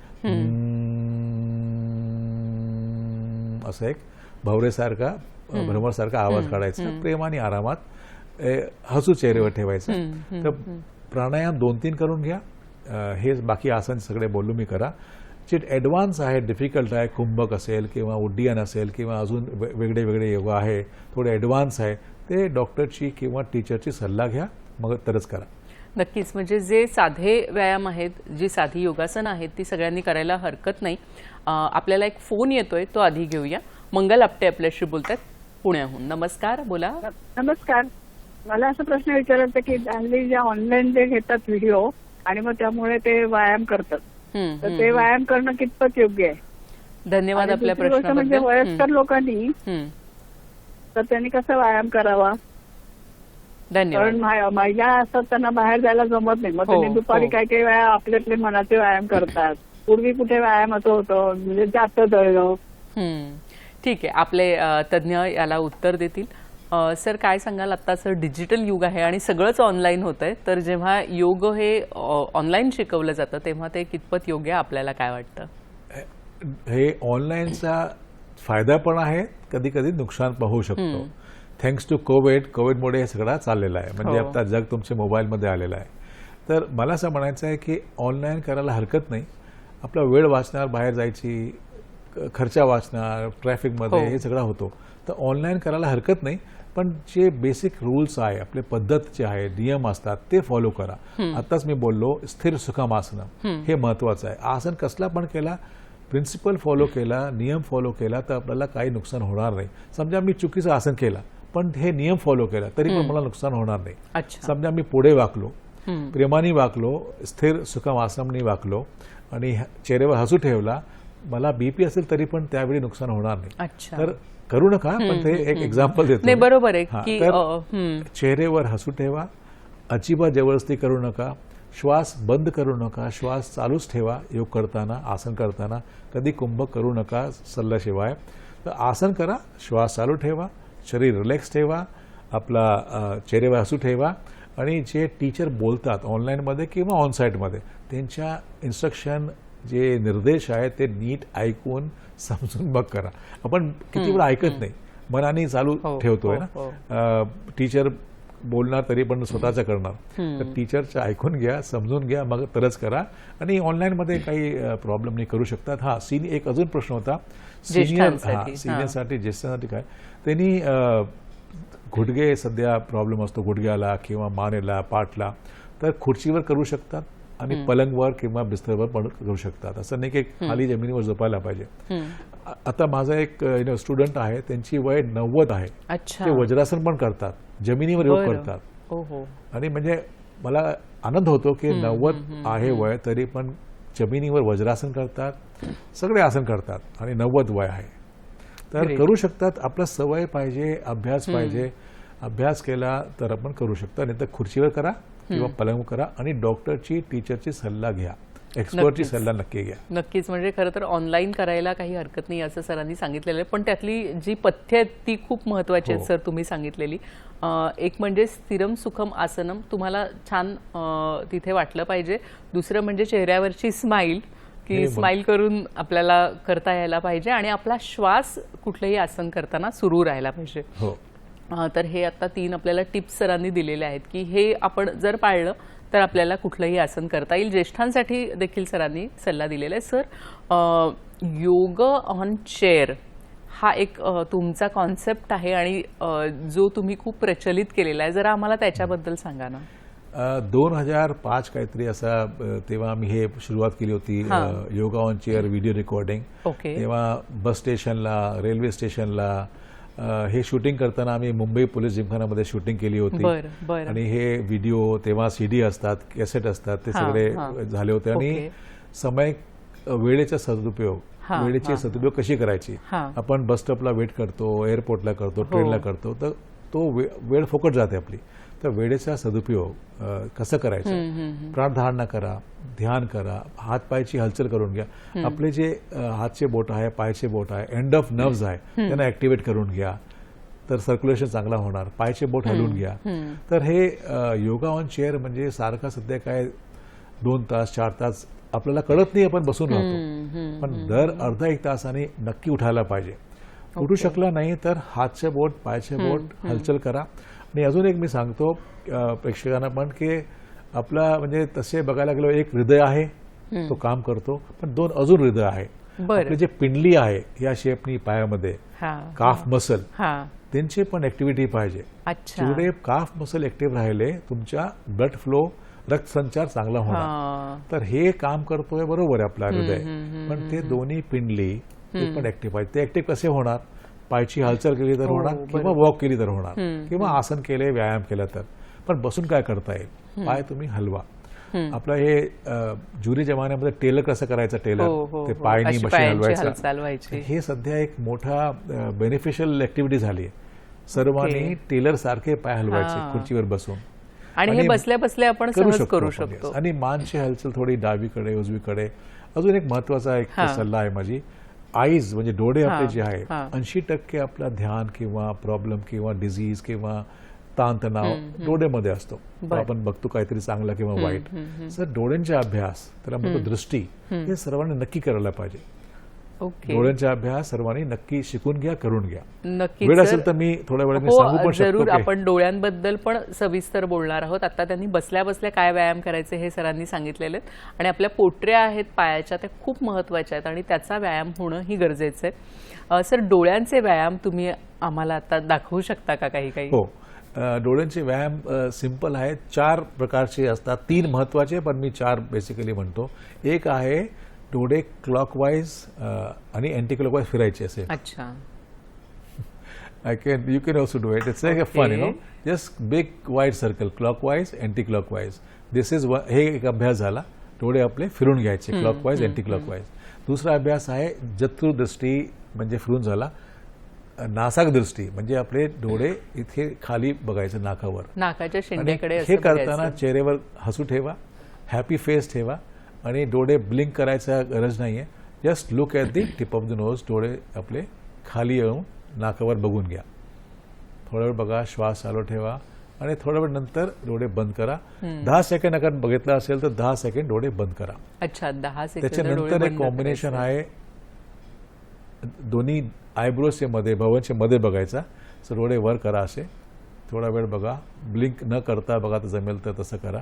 असं एक भवरेसारखा भ्रमरसारखा आवाज काढायचा, प्रेमाने आरामात हसू चेहऱ्यावर ठेवायचा. तर प्राणायाम 2-3 करून घ्या. हे बाकी आसन सगळे बोललो मी करा. जे ॲडव्हान्स आहे, डिफिकल्ट आहे, कुंभक असेल किंवा उड्डीयन असेल किंवा अजून वेगळे वेगळे योगा आहे, थोडे ॲडव्हान्स आहे, ते डॉक्टरची किंवा टीचरची सल्ला घ्या, मग तरच करा. नक्कीच. म्हणजे जे साधे व्यायाम आहेत, जी साधी योगासनं आहेत, ती सगळ्यांनी करायला हरकत नाही. आपल्याला एक फोन येतोय, तो आधी घेऊया. मंगल आपटे आपल्याशी बोलतात पुण्याहून. नमस्कार, बोला. नमस्कार. मला असा प्रश्न विचारायचा की हल्ली जे ऑनलाईन जे घेतात व्हिडिओ आणि मग त्यामुळे ते व्यायाम करतात, तर ते व्यायाम करणं कितपत योग्य आहे? धन्यवाद आपल्या म्हणजे प्रश्नाबद्दल. वयस्कर लोकांनी तर त्यांनी कसा व्यायाम करावा? धन्यवाद. कारण महिला असतात, त्यांना बाहेर जायला जमत नाही, मग त्यांनी दुपारी काही काही वेळा आपले मनाचे व्यायाम करतात. पूर्वी कुठे व्यायामाचं होतं, म्हणजे जास्त दळलं. ठीक आहे, आपले तज्ज्ञ याला उत्तर देतील. सर, काय सांगाल? आत्ताचं डिजिटल युग आहे आणि सगळंच ऑनलाईन होत आहे, तर जेव्हा योग हे ऑनलाईन शिकवलं जातं तेव्हा ते कितपत योग्य आहे, आपल्याला काय वाटतं? हे ऑनलाईनचा फायदा पण आहे, कधी कधी नुकसान पण होऊ शकतो. थँक्स टू कोविडमुळे हे सगळं चाललेलं आहे. म्हणजे आता जग तुमच्या मोबाईलमध्ये आलेलं आहे. तर मला असं म्हणायचं आहे की ऑनलाईन करायला हरकत नाही. आपला वेळ वाचणार, बाहेर जायची खर्च वाचणार, ट्रॅफिकमध्ये हे सगळं होतो, तर ऑनलाईन करायला हरकत नाही. पण जे बेसिक रूल्स आहे, आपले पद्धत जे आहे, नियम असतात, ते फॉलो करा. आताच मी बोललो स्थिर सुखम आसन, हे महत्वाचं आहे. आसन कसला पण केला, प्रिन्सिपल फॉलो केला, नियम फॉलो केला, तर आपल्याला काही नुकसान होणार नाही. समजा मी चुकीचं आसन केलं पण हे नियम फॉलो केला तरी पण मला नुकसान होणार नाही. समजा मी पुढे वाकलो, प्रेमाने वाकलो, स्थिर सुखम आसनाने वाकलो आणि चेहऱ्यावर हसू ठेवला, मला बीपी असेल तरी पण त्यावेळी नुकसान होणार नाही. तर करू नका, पण ते एक एक्झाम्पल देतो. बरोबर आहे की चेहऱ्यावर हसू ठेवा, अजिबात जबरदस्ती करू नका, श्वास बंद करू नका, श्वास चालूच ठेवा. योग करताना, आसन करताना कधी कुंभक करू नका सल्ल्याशिवाय. तर आसन करा, श्वास चालू ठेवा, शरीर रिलॅक्स ठेवा, आपला चेहऱ्यावर हसू ठेवा. आणि जे टीचर बोलतात ऑनलाईनमध्ये किंवा ऑनसाईटमध्ये, त्यांच्या इन्स्ट्रक्शन, जे निर्देश आहेत, ते नीट ऐकून समजून मग करा. आपण किती वेळा ऐकत नाही, मनाने चालू ठेवतोय ना. टीचर बोलणार तरी पण स्वतःचं करणार. तर टीचरचं ऐकून घ्या, समजून घ्या, मग तरच करा. आणि ऑनलाईनमध्ये काही प्रॉब्लेम नाही, करू शकतात. एक अजून प्रश्न होता सिनियरसाठी, ज्येष्ठांसाठी काय, त्यांनी गुडघे सध्या प्रॉब्लेम असतो, गुडघ्याला किंवा मानेला, पाठला, तर खुर्चीवर करू शकतात आणि पलंगवर किंवा बिस्तरवर पण करू शकतात. असं नाही की खाली जमिनीवर झोपायला पाहिजे. आता माझा एक स्टुडंट आहे, त्यांची वय 90 आहे, ते वज्रासन पण करतात, जमिनीवर योग करतात. आणि म्हणजे मला आनंद होतो की 90 आहे वय तरी पण जमिनीवर वज्रासन करतात, सगळे आसन करतात आणि 90 वय आहे. तर करू शकतात. आपला सवय पाहिजे, अभ्यास पाहिजे. अभ्यास केला तर आपण करू शकता, नाही तर खुर्चीवर करा किंवा पलंग करा आणि डॉक्टरची, टीचरची सल्ला घ्या, एक्सपर्टची सल्ला नक्की घ्या. नक्कीच. म्हणजे खरं तर ऑनलाईन करायला काही हरकत नाही असं सरांनी सांगितलेलं आहे, पण त्यातली जी पथ्य आहेत ती खूप महत्वाची आहेत सर, तुम्ही सांगितलेली. एक म्हणजे स्थिरम सुखम आसनम, तुम्हाला छान तिथे वाटलं पाहिजे. दुसरं म्हणजे चेहऱ्यावरची स्माईल, की स्माईल करून आपल्याला करता यायला पाहिजे आणि आपला श्वास कुठलंही आसन करताना सुरू राहायला पाहिजे. तर हे आता 3 आपल्याला टिप्स सरांनी दिलेल्या आहेत की हे आपण जर पाळलं तर आपल्याला कुठलंही आसन करता येईल. ज्येष्ठांसाठी देखील सरांनी सल्ला दिलेला आहे. सर, योग ऑन चेअर हा एक तुमचा कॉन्सेप्ट आहे आणि जो तुम्ही खूप प्रचलित केलेला आहे, जरा आम्हाला त्याच्याबद्दल सांगा ना. 2005 काहीतरी असा, तेव्हा आम्ही हे सुरुवात केली होती, yoga on chair video recording. तेव्हा बस स्टेशनला, रेल्वे स्टेशनला हे शूटिंग करताना आम्ही मुंबई पोलीस जिमखानामध्ये शूटिंग केली होती. आणि हे व्हिडिओ, तेव्हा CD असतात, कॅसेट असतात, ते सगळे झाले होते. आणि वेळेचा सदुपयोग, वेळेची सदुपयोग कशी करायची. आपण बस स्टॉपला वेट करतो, एअरपोर्टला करतो, ट्रेनला करतो, तर तो वेळ फुकट जाते आपली. तर वेळेचा सदुपयोग कसं करायचं, प्राणधारणा करा, ध्यान करा, हात पायाची हालचाल करून घ्या. आपले जे हातचे बोट आहे, पायाचे बोट आहे, एंड ऑफ नर्व्स आहे, त्यांना ऍक्टिव्हेट करून घ्या. तर सर्क्युलेशन चांगला होणार. पायाचे बोट हलवून घ्या. तर हे योगा ऑन चेअर म्हणजे सारखा सध्या काय 2 तास 4 तास आपल्याला कळत नाही, आपण बसून राहतो. पण दर अर्धा 1 तासाने नक्की उठायला पाहिजे. उठू शकला नाही तर हातचे बोट पायाचे बोट हालचाल करा. आणि अजून एक मी सांगतो प्रेक्षकांना पण की आपला म्हणजे तसे बघायला गेलो एक हृदय आहे, तो काम करतो, पण 2 अजून हृदय आहे. आपली जे पिंडली आहे या शेपनी पायामध्ये, काफ मसल, त्यांची पण ऍक्टिव्हिटी पाहिजे. जेवढे काफ मसल ऍक्टिव्ह राहिले तुमच्या ब्लड फ्लो रक्त संचार चांगला होणार. तर हे काम करतोय बरोबर आहे आपला हृदय, पण ते दोन्ही पिंडली ते पण ऍक्टिव्ह पाहिजे. ते ऍक्टिव्ह कसे होणार? पायची हालचाल केली तर होणार, किंवा वॉक केली तर होणार, किंवा आसन केले व्यायाम केला तर. पण बसून काय करता येईल? पाय तुम्ही हलवा. आपलं हे जुनी जमान्यामध्ये टेलर कसं करायचं, टेलर ते पायनी मशीन हलवायचं, हे सध्या एक मोठा बेनिफिशियल ऍक्टिव्हिटी झाली आहे. सर्वांनी टेलर सारखे पाय हलवायचे खुर्चीवर बसून, आणि हे बसल्या बसल्या आपण सहज करू शकतो. आणि मानची हालचाल थोडी डावीकडे उजवीकडे. अजून एक महत्वाचा एक सल्ला आहे माझी, आईज म्हणजे डोळे आपले जे आहे 80% आपला ध्यान किंवा प्रॉब्लेम किंवा डिझीज किंवा ताणतणाव डोळ्यामध्ये असतो. आपण बघतो काहीतरी चांगलं किंवा वाईट. तर डोळ्यांचा अभ्यास, त्याला म्हणतो दृष्टी, हे सर्वांनी नक्की करायला पाहिजे. डोळ्यांचा अभ्यास सर्वांनी नक्की शिकून घ्या, करून घ्या. नक्की वेळ असेल तर मी थोड्या वेळात सांगू पण शकतो. जरूर, आपण डोळ्यांबद्दल पण सविस्तर बोलणार आहोत. आता त्यांनी बसल्या बसल्या काय व्यायाम करायचे हे सरांनी सांगितलेले आहेत. आणि आपल्या पोटऱ्या आहेत पायाच्या, त्या खूप महत्वाच्या आहेत आणि त्याचा व्यायाम होणं ही गरजेचं आहे. सर, डोळ्यांचे व्यायाम तुम्ही आम्हाला आता दाखवू शकता का काही काही? हो, डोळ्यांचे व्यायाम सिंपल आहेत. 4 प्रकारचे असतात. 3 महत्वाचे, पण मी 4 बेसिकली म्हणतो. एक आहे डोळे क्लॉकवाईज आणि अँटी क्लॉकवाईज फिरायचे असेल. अच्छा, you can also do it. It's like a fun, you know, just big wide circle, clockwise anti clockwise. This is हे एक अभ्यास झाला. डोळे आपले फिरून घ्यायचे, क्लॉकवाईज अँटी क्लॉकवाईज. दुसरा अभ्यास आहे चतुर्दृष्टी, म्हणजे फिरून झाला. नासाक दृष्टी म्हणजे आपले डोळे इथे खाली बघायचं, नाकावर, नाकाच्या शेंड्याकडे. हे करताना चेहऱ्यावर हसू ठेवा, हॅपी फेस ठेवा, आणि डोळे ब्लिंक करायचा गरज नाहीये. Just look at the tip of the nose. डोळे आपले खाली येऊन नाकावर बघून घ्या. थोडा वेळ बघा, श्वास चालू ठेवा, आणि थोड्या वेळ नंतर डोळे बंद करा. 10 सेकंड अगर बघितलं असेल तर 10 सेकंड डोळे बंद करा. अच्छा, 10 सेकंड. त्याच्यानंतर एक कॉम्बिनेशन आहे, दोन्ही आयब्रोजच्या मध्ये, भवनच्या मध्ये बघायचा. सो डोळे वर करा असे, थोडा वेळ बघा, ब्लिंक न करता बघा, तर जमेल तर तसं करा.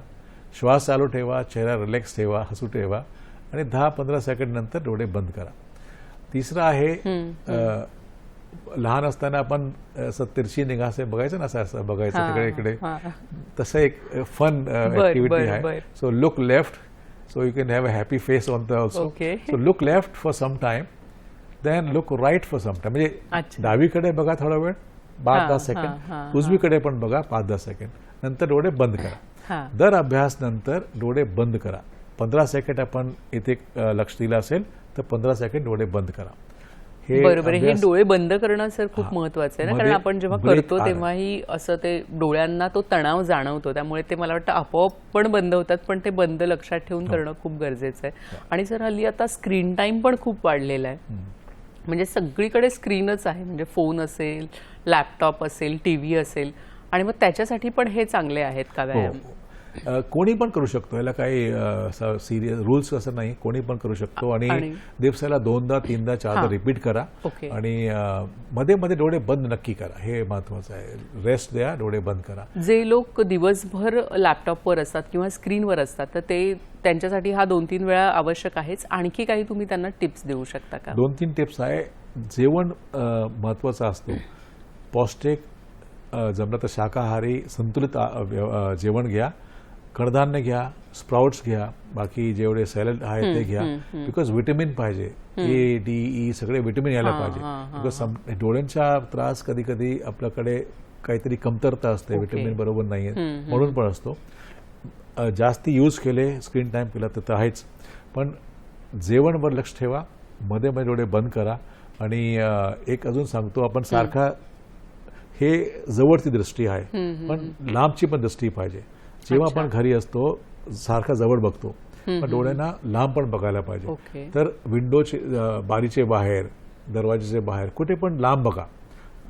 श्वास चालू ठेवा, चेहरा रिलॅक्स ठेवा, हसू ठेवा, आणि 10-15 सेकंड नंतर डोळे बंद करा. तिसरं आहे, लहान असताना आपण असं तिरछी निगाह से बघायचं ना, असं बघायचं तिकडे इकडे, तसं एक फन ऍक्टिव्हिटी आहे. So look left, so you can have a happy face on the also. So look left for some time, then look right for some time. म्हणजे डावीकडे बघा थोडा वेळ, 5-10 सेकंड, उजवीकडे पण बघा 5-10 सेकंड, नंतर डोळे बंद करा. दर अभ्यास नंतर डोळे बंद करा. 15 सेकंड आपण इथे लक्ष दिलं असेल तर 15 सेकंड डोळे बंद करा. बरोबर. हे डोळे बंद करणं सर खूप महत्वाचं आहे ना, कारण आपण जेव्हा करतो तेव्हाही असं ते डोळ्यांना तो तणाव जाणवतो, त्यामुळे ते मला वाटतं आपोआप पण बंद होतात, पण ते बंद लक्षात ठेवून करणं खूप गरजेचं आहे. आणि सर, हल्ली आता स्क्रीन टाइम पण खूप वाढलेला आहे. म्हणजे सगळीकडे स्क्रीनच आहे, म्हणजे फोन असेल, लॅपटॉप असेल, टीव्ही असेल, आणि मग त्याच्यासाठी पण हे चांगले आहेत का व्यायाम? कोणी पण करू शकतो, याला काही सिरियस रूल्स असं नाही, कोणी पण करू शकतो. आणि दिवसाला 2दा 3दा 4दा रिपीट करा, आणि मध्ये मध्ये डोळे बंद नक्की करा, हे महत्वाचं आहे. रेस्ट द्या, डोळे बंद करा. जे लोक दिवसभर लॅपटॉपवर असतात किंवा स्क्रीनवर असतात, तर ते त्यांच्यासाठी हा 2-3 वेळा आवश्यक आहेच. आणखी काही तुम्ही त्यांना टिप्स देऊ शकता का? 2-3 टिप्स आहे. जेवण महत्वाचं असतं. पौष्टिक, जमलं तर शाकाहारी संतुलित जेवण घ्या. कडधान्य घ्या, स्प्राउट्स घ्या, बाकी जेवढे सॅलड आहे ते घ्या. बिकॉज विटॅमिन पाहिजे, A, D, E सगळे विटॅमिन यायला पाहिजे. बिकॉज डोळ्यांचा त्रास कधी कधी आपल्याकडे काहीतरी कमतरता असते, विटॅमिन बरोबर नाहीये म्हणून पण असतो. जास्ती यूज केले, स्क्रीन टाइम केला तर आहेच, पण जेवणवर लक्ष ठेवा, मध्ये मध्ये डोळे बंद करा. आणि एक अजून सांगतो, आपण सारखा, हे जवळची दृष्टी आहे, पण लांबची पण दृष्टी पाहिजे. जेव्हा आपण घरी असतो सारखा जवळ बघतो, पण डोळ्यांना लांब पण बघायला पाहिजे. तर विंडोचे, बारीचे बाहेर, दरवाजेचे बाहेर, कुठे पण लांब बघा.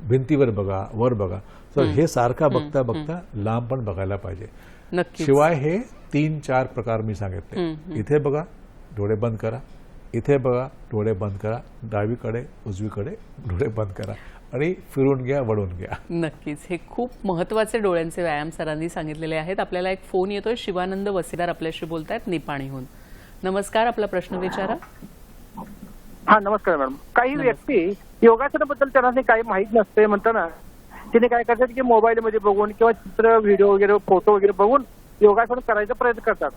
भिंतीवर बघा, वर बघा. तर हे सारखा बघता बघता लांब पण बघायला पाहिजे. नक्की. शिवाय हे 3-4 प्रकार मी सांगितले. इथे बघा, डोळे बंद करा. इथे बघा, डोळे बंद करा. डावीकडे, उजवीकडे डोळे बंद करा आणि फिरून घ्या, वळून घ्या. नक्कीच. हे खूप महत्वाचे डोळ्यांचे व्यायाम सरांनी सांगितलेले आहेत. आपल्याला एक फोन येतोय. शिवानंद वसेदार आपल्याशी बोलतायत निपाणीहून. नमस्कार, आपला प्रश्न विचारा. हा, नमस्कार मॅडम. काही व्यक्ती योगासनाबद्दल त्यांना काही माहित नसते म्हणताना तिने काय करतात की मोबाईल मध्ये बघून किंवा चित्र, व्हिडिओ वगैरे, फोटो वगैरे बघून योगासन करायचा प्रयत्न करतात.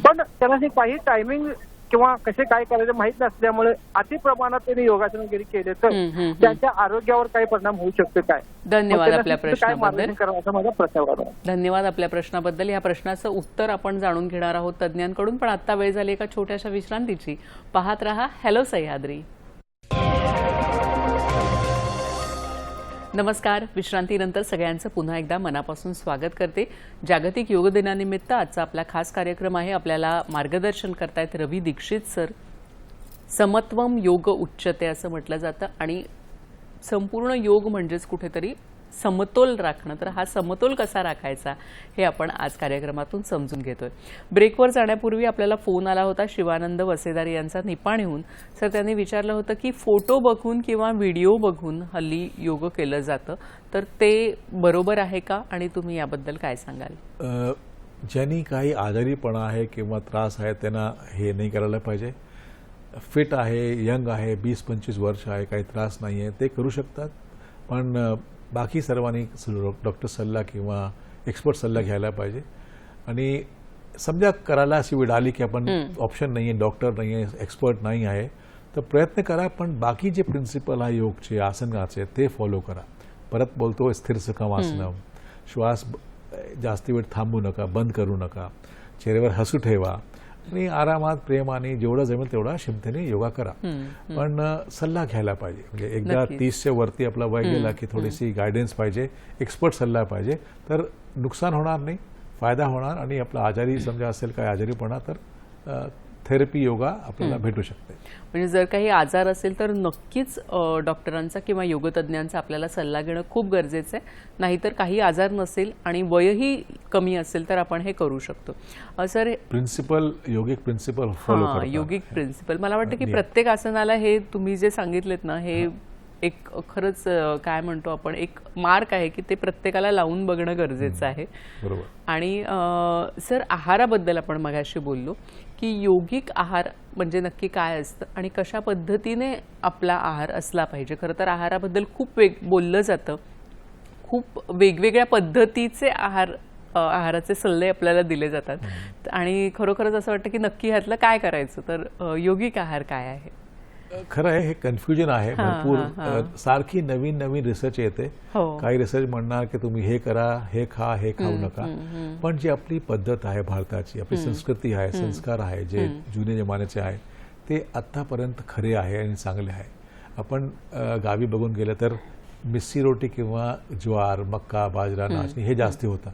पण त्यांना काही टायमिंग किंवा कसे काय करायचं माहित नसल्यामुळे अति प्रमाणात त्यांनी योगासन वगैरे केले तर त्यांच्या आरोग्यावर काय परिणाम होऊ शकतो काय? धन्यवाद आपल्या प्रश्नाबद्दल. मार्गदर्शन करावं असा माझा प्रश्न होता. धन्यवाद आपल्या प्रश्नाबद्दल. या प्रश्नाचं उत्तर आपण जाणून घेणार आहोत तज्ज्ञांकडून. पण आता वेळ झाली एका छोट्याशा विश्रांतीची. पाहत रहा हॅलो सह्याद्री. नमस्कार. विश्रांतीनंतर सगळ्यांचं पुन्हा एकदा मनापासून स्वागत करते. जागतिक योग दिनानिमित्त आजचा आपला खास कार्यक्रम आहे. आपल्याला मार्गदर्शन करतायत रवी दीक्षित सर. समत्वम योग उच्चते असं म्हटलं जातं आणि संपूर्ण योग म्हणजेच कुठेतरी समतोल राखणं. तर हा समतोल कसा राखायचा हे आपण आज कार्यक्रमातून समजून घेतोय. ब्रेकवर जाण्यापूर्वी आपल्याला फोन आला होता शिवानंद वसेदार यांचा निपाणीहून. सर, त्यांनी विचारलं होतं की फोटो बघून किंवा व्हिडिओ बघून हल्ली योग केलं जातं, तर ते बरोबर आहे का आणि तुम्ही याबद्दल काय सांगाल? ज्यांनी काही आजारीपणा आहे किंवा त्रास आहे त्यांना हे नाही करायला पाहिजे. फिट आहे, यंग आहे, 20-25 वर्ष आहे, काही त्रास नाही आहे, ते करू शकतात. पण बाकी सर्वांनी डॉक्टर सल्ला किंवा एक्सपर्ट सल्ला घ्यायला पाहिजे. आणि समजा करायला अशी वेळ आली की आपण ऑप्शन नाही आहे, डॉक्टर नाही आहे, एक्सपर्ट नाही आहे, तर प्रयत्न करा. पण बाकी जे प्रिन्सिपल आहे योगचे, आसनाचे, ते फॉलो करा. परत बोलतो, स्थिर सुखम आसनम. श्वास जास्ती वेळ थांबू नका, बंद करू नका. चेहऱ्यावर हसू ठेवा आणि आरामात, प्रेमाने, जेवढं जमेल तेवढा क्षमतेने योगा करा. पण सल्ला घ्यायला पाहिजे. म्हणजे एकदा 30च्या वरती आपला वय गेला की थोडीशी गायडन्स पाहिजे, एक्सपर्ट सल्ला पाहिजे. तर नुकसान होणार नाही, फायदा होणार. आणि आपला आजारी समजा असेल काय आजारीपणा, तर थेरपी योगा आपल्याला भेटू शकते. म्हणजे जर काही आजार असेल तर नक्कीच डॉक्टरांचा किंवा योगतज्ञांचा आपल्याला सल्ला घेणं खूप गरजेचं आहे. नाहीतर काही आजार नसेल आणि वयही कमी असेल तर आपण हे करू शकतो. सर, प्रिन्सिपल, योगिक प्रिन्सिपल फॉलो करा. योगिक प्रिन्सिपल मला वाटतं की प्रत्येक आसनाला हे तुम्ही जे सांगितलेत ना, हे एक खरंच काय म्हणतो आपण, एक मार्क आहे की ते प्रत्येकाला लावून बघणं गरजेचं आहे. बरोबर. आणि सर, आहाराबद्दल आपण मगाशी बोललो की योगिक आहार म्हणजे नक्की काय असतं आणि कशा पद्धतीने आपला आहार असला पाहिजे. खरं तर आहाराबद्दल खूप बोललं जातं. खूप वेगवेगळ्या पद्धतीचे आहाराचे सल्ले आपल्याला दिले जातात आणि खरोखरच असं वाटतं की नक्की ह्यातलं काय करायचं. तर योगिक आहार काय आहे? खरं आहे, हे कन्फ्युजन आहे भरपूर. सारखी नवीन नवीन रिसर्च येते. काही रिसर्च म्हणणार की तुम्ही हे करा, हे खा, हे खाऊ नका. पण जी आपली पद्धत आहे भारताची, आपली संस्कृती आहे, संस्कार आहे, जे जुने जमान्याचे आहे, ते आतापर्यंत खरे आहे आणि चांगले आहे. आपण गावी बघून गेलं तर मिस्सी रोटी किंवा ज्वार, मक्का, बाजरा, नाचणी हे जास्ती होता.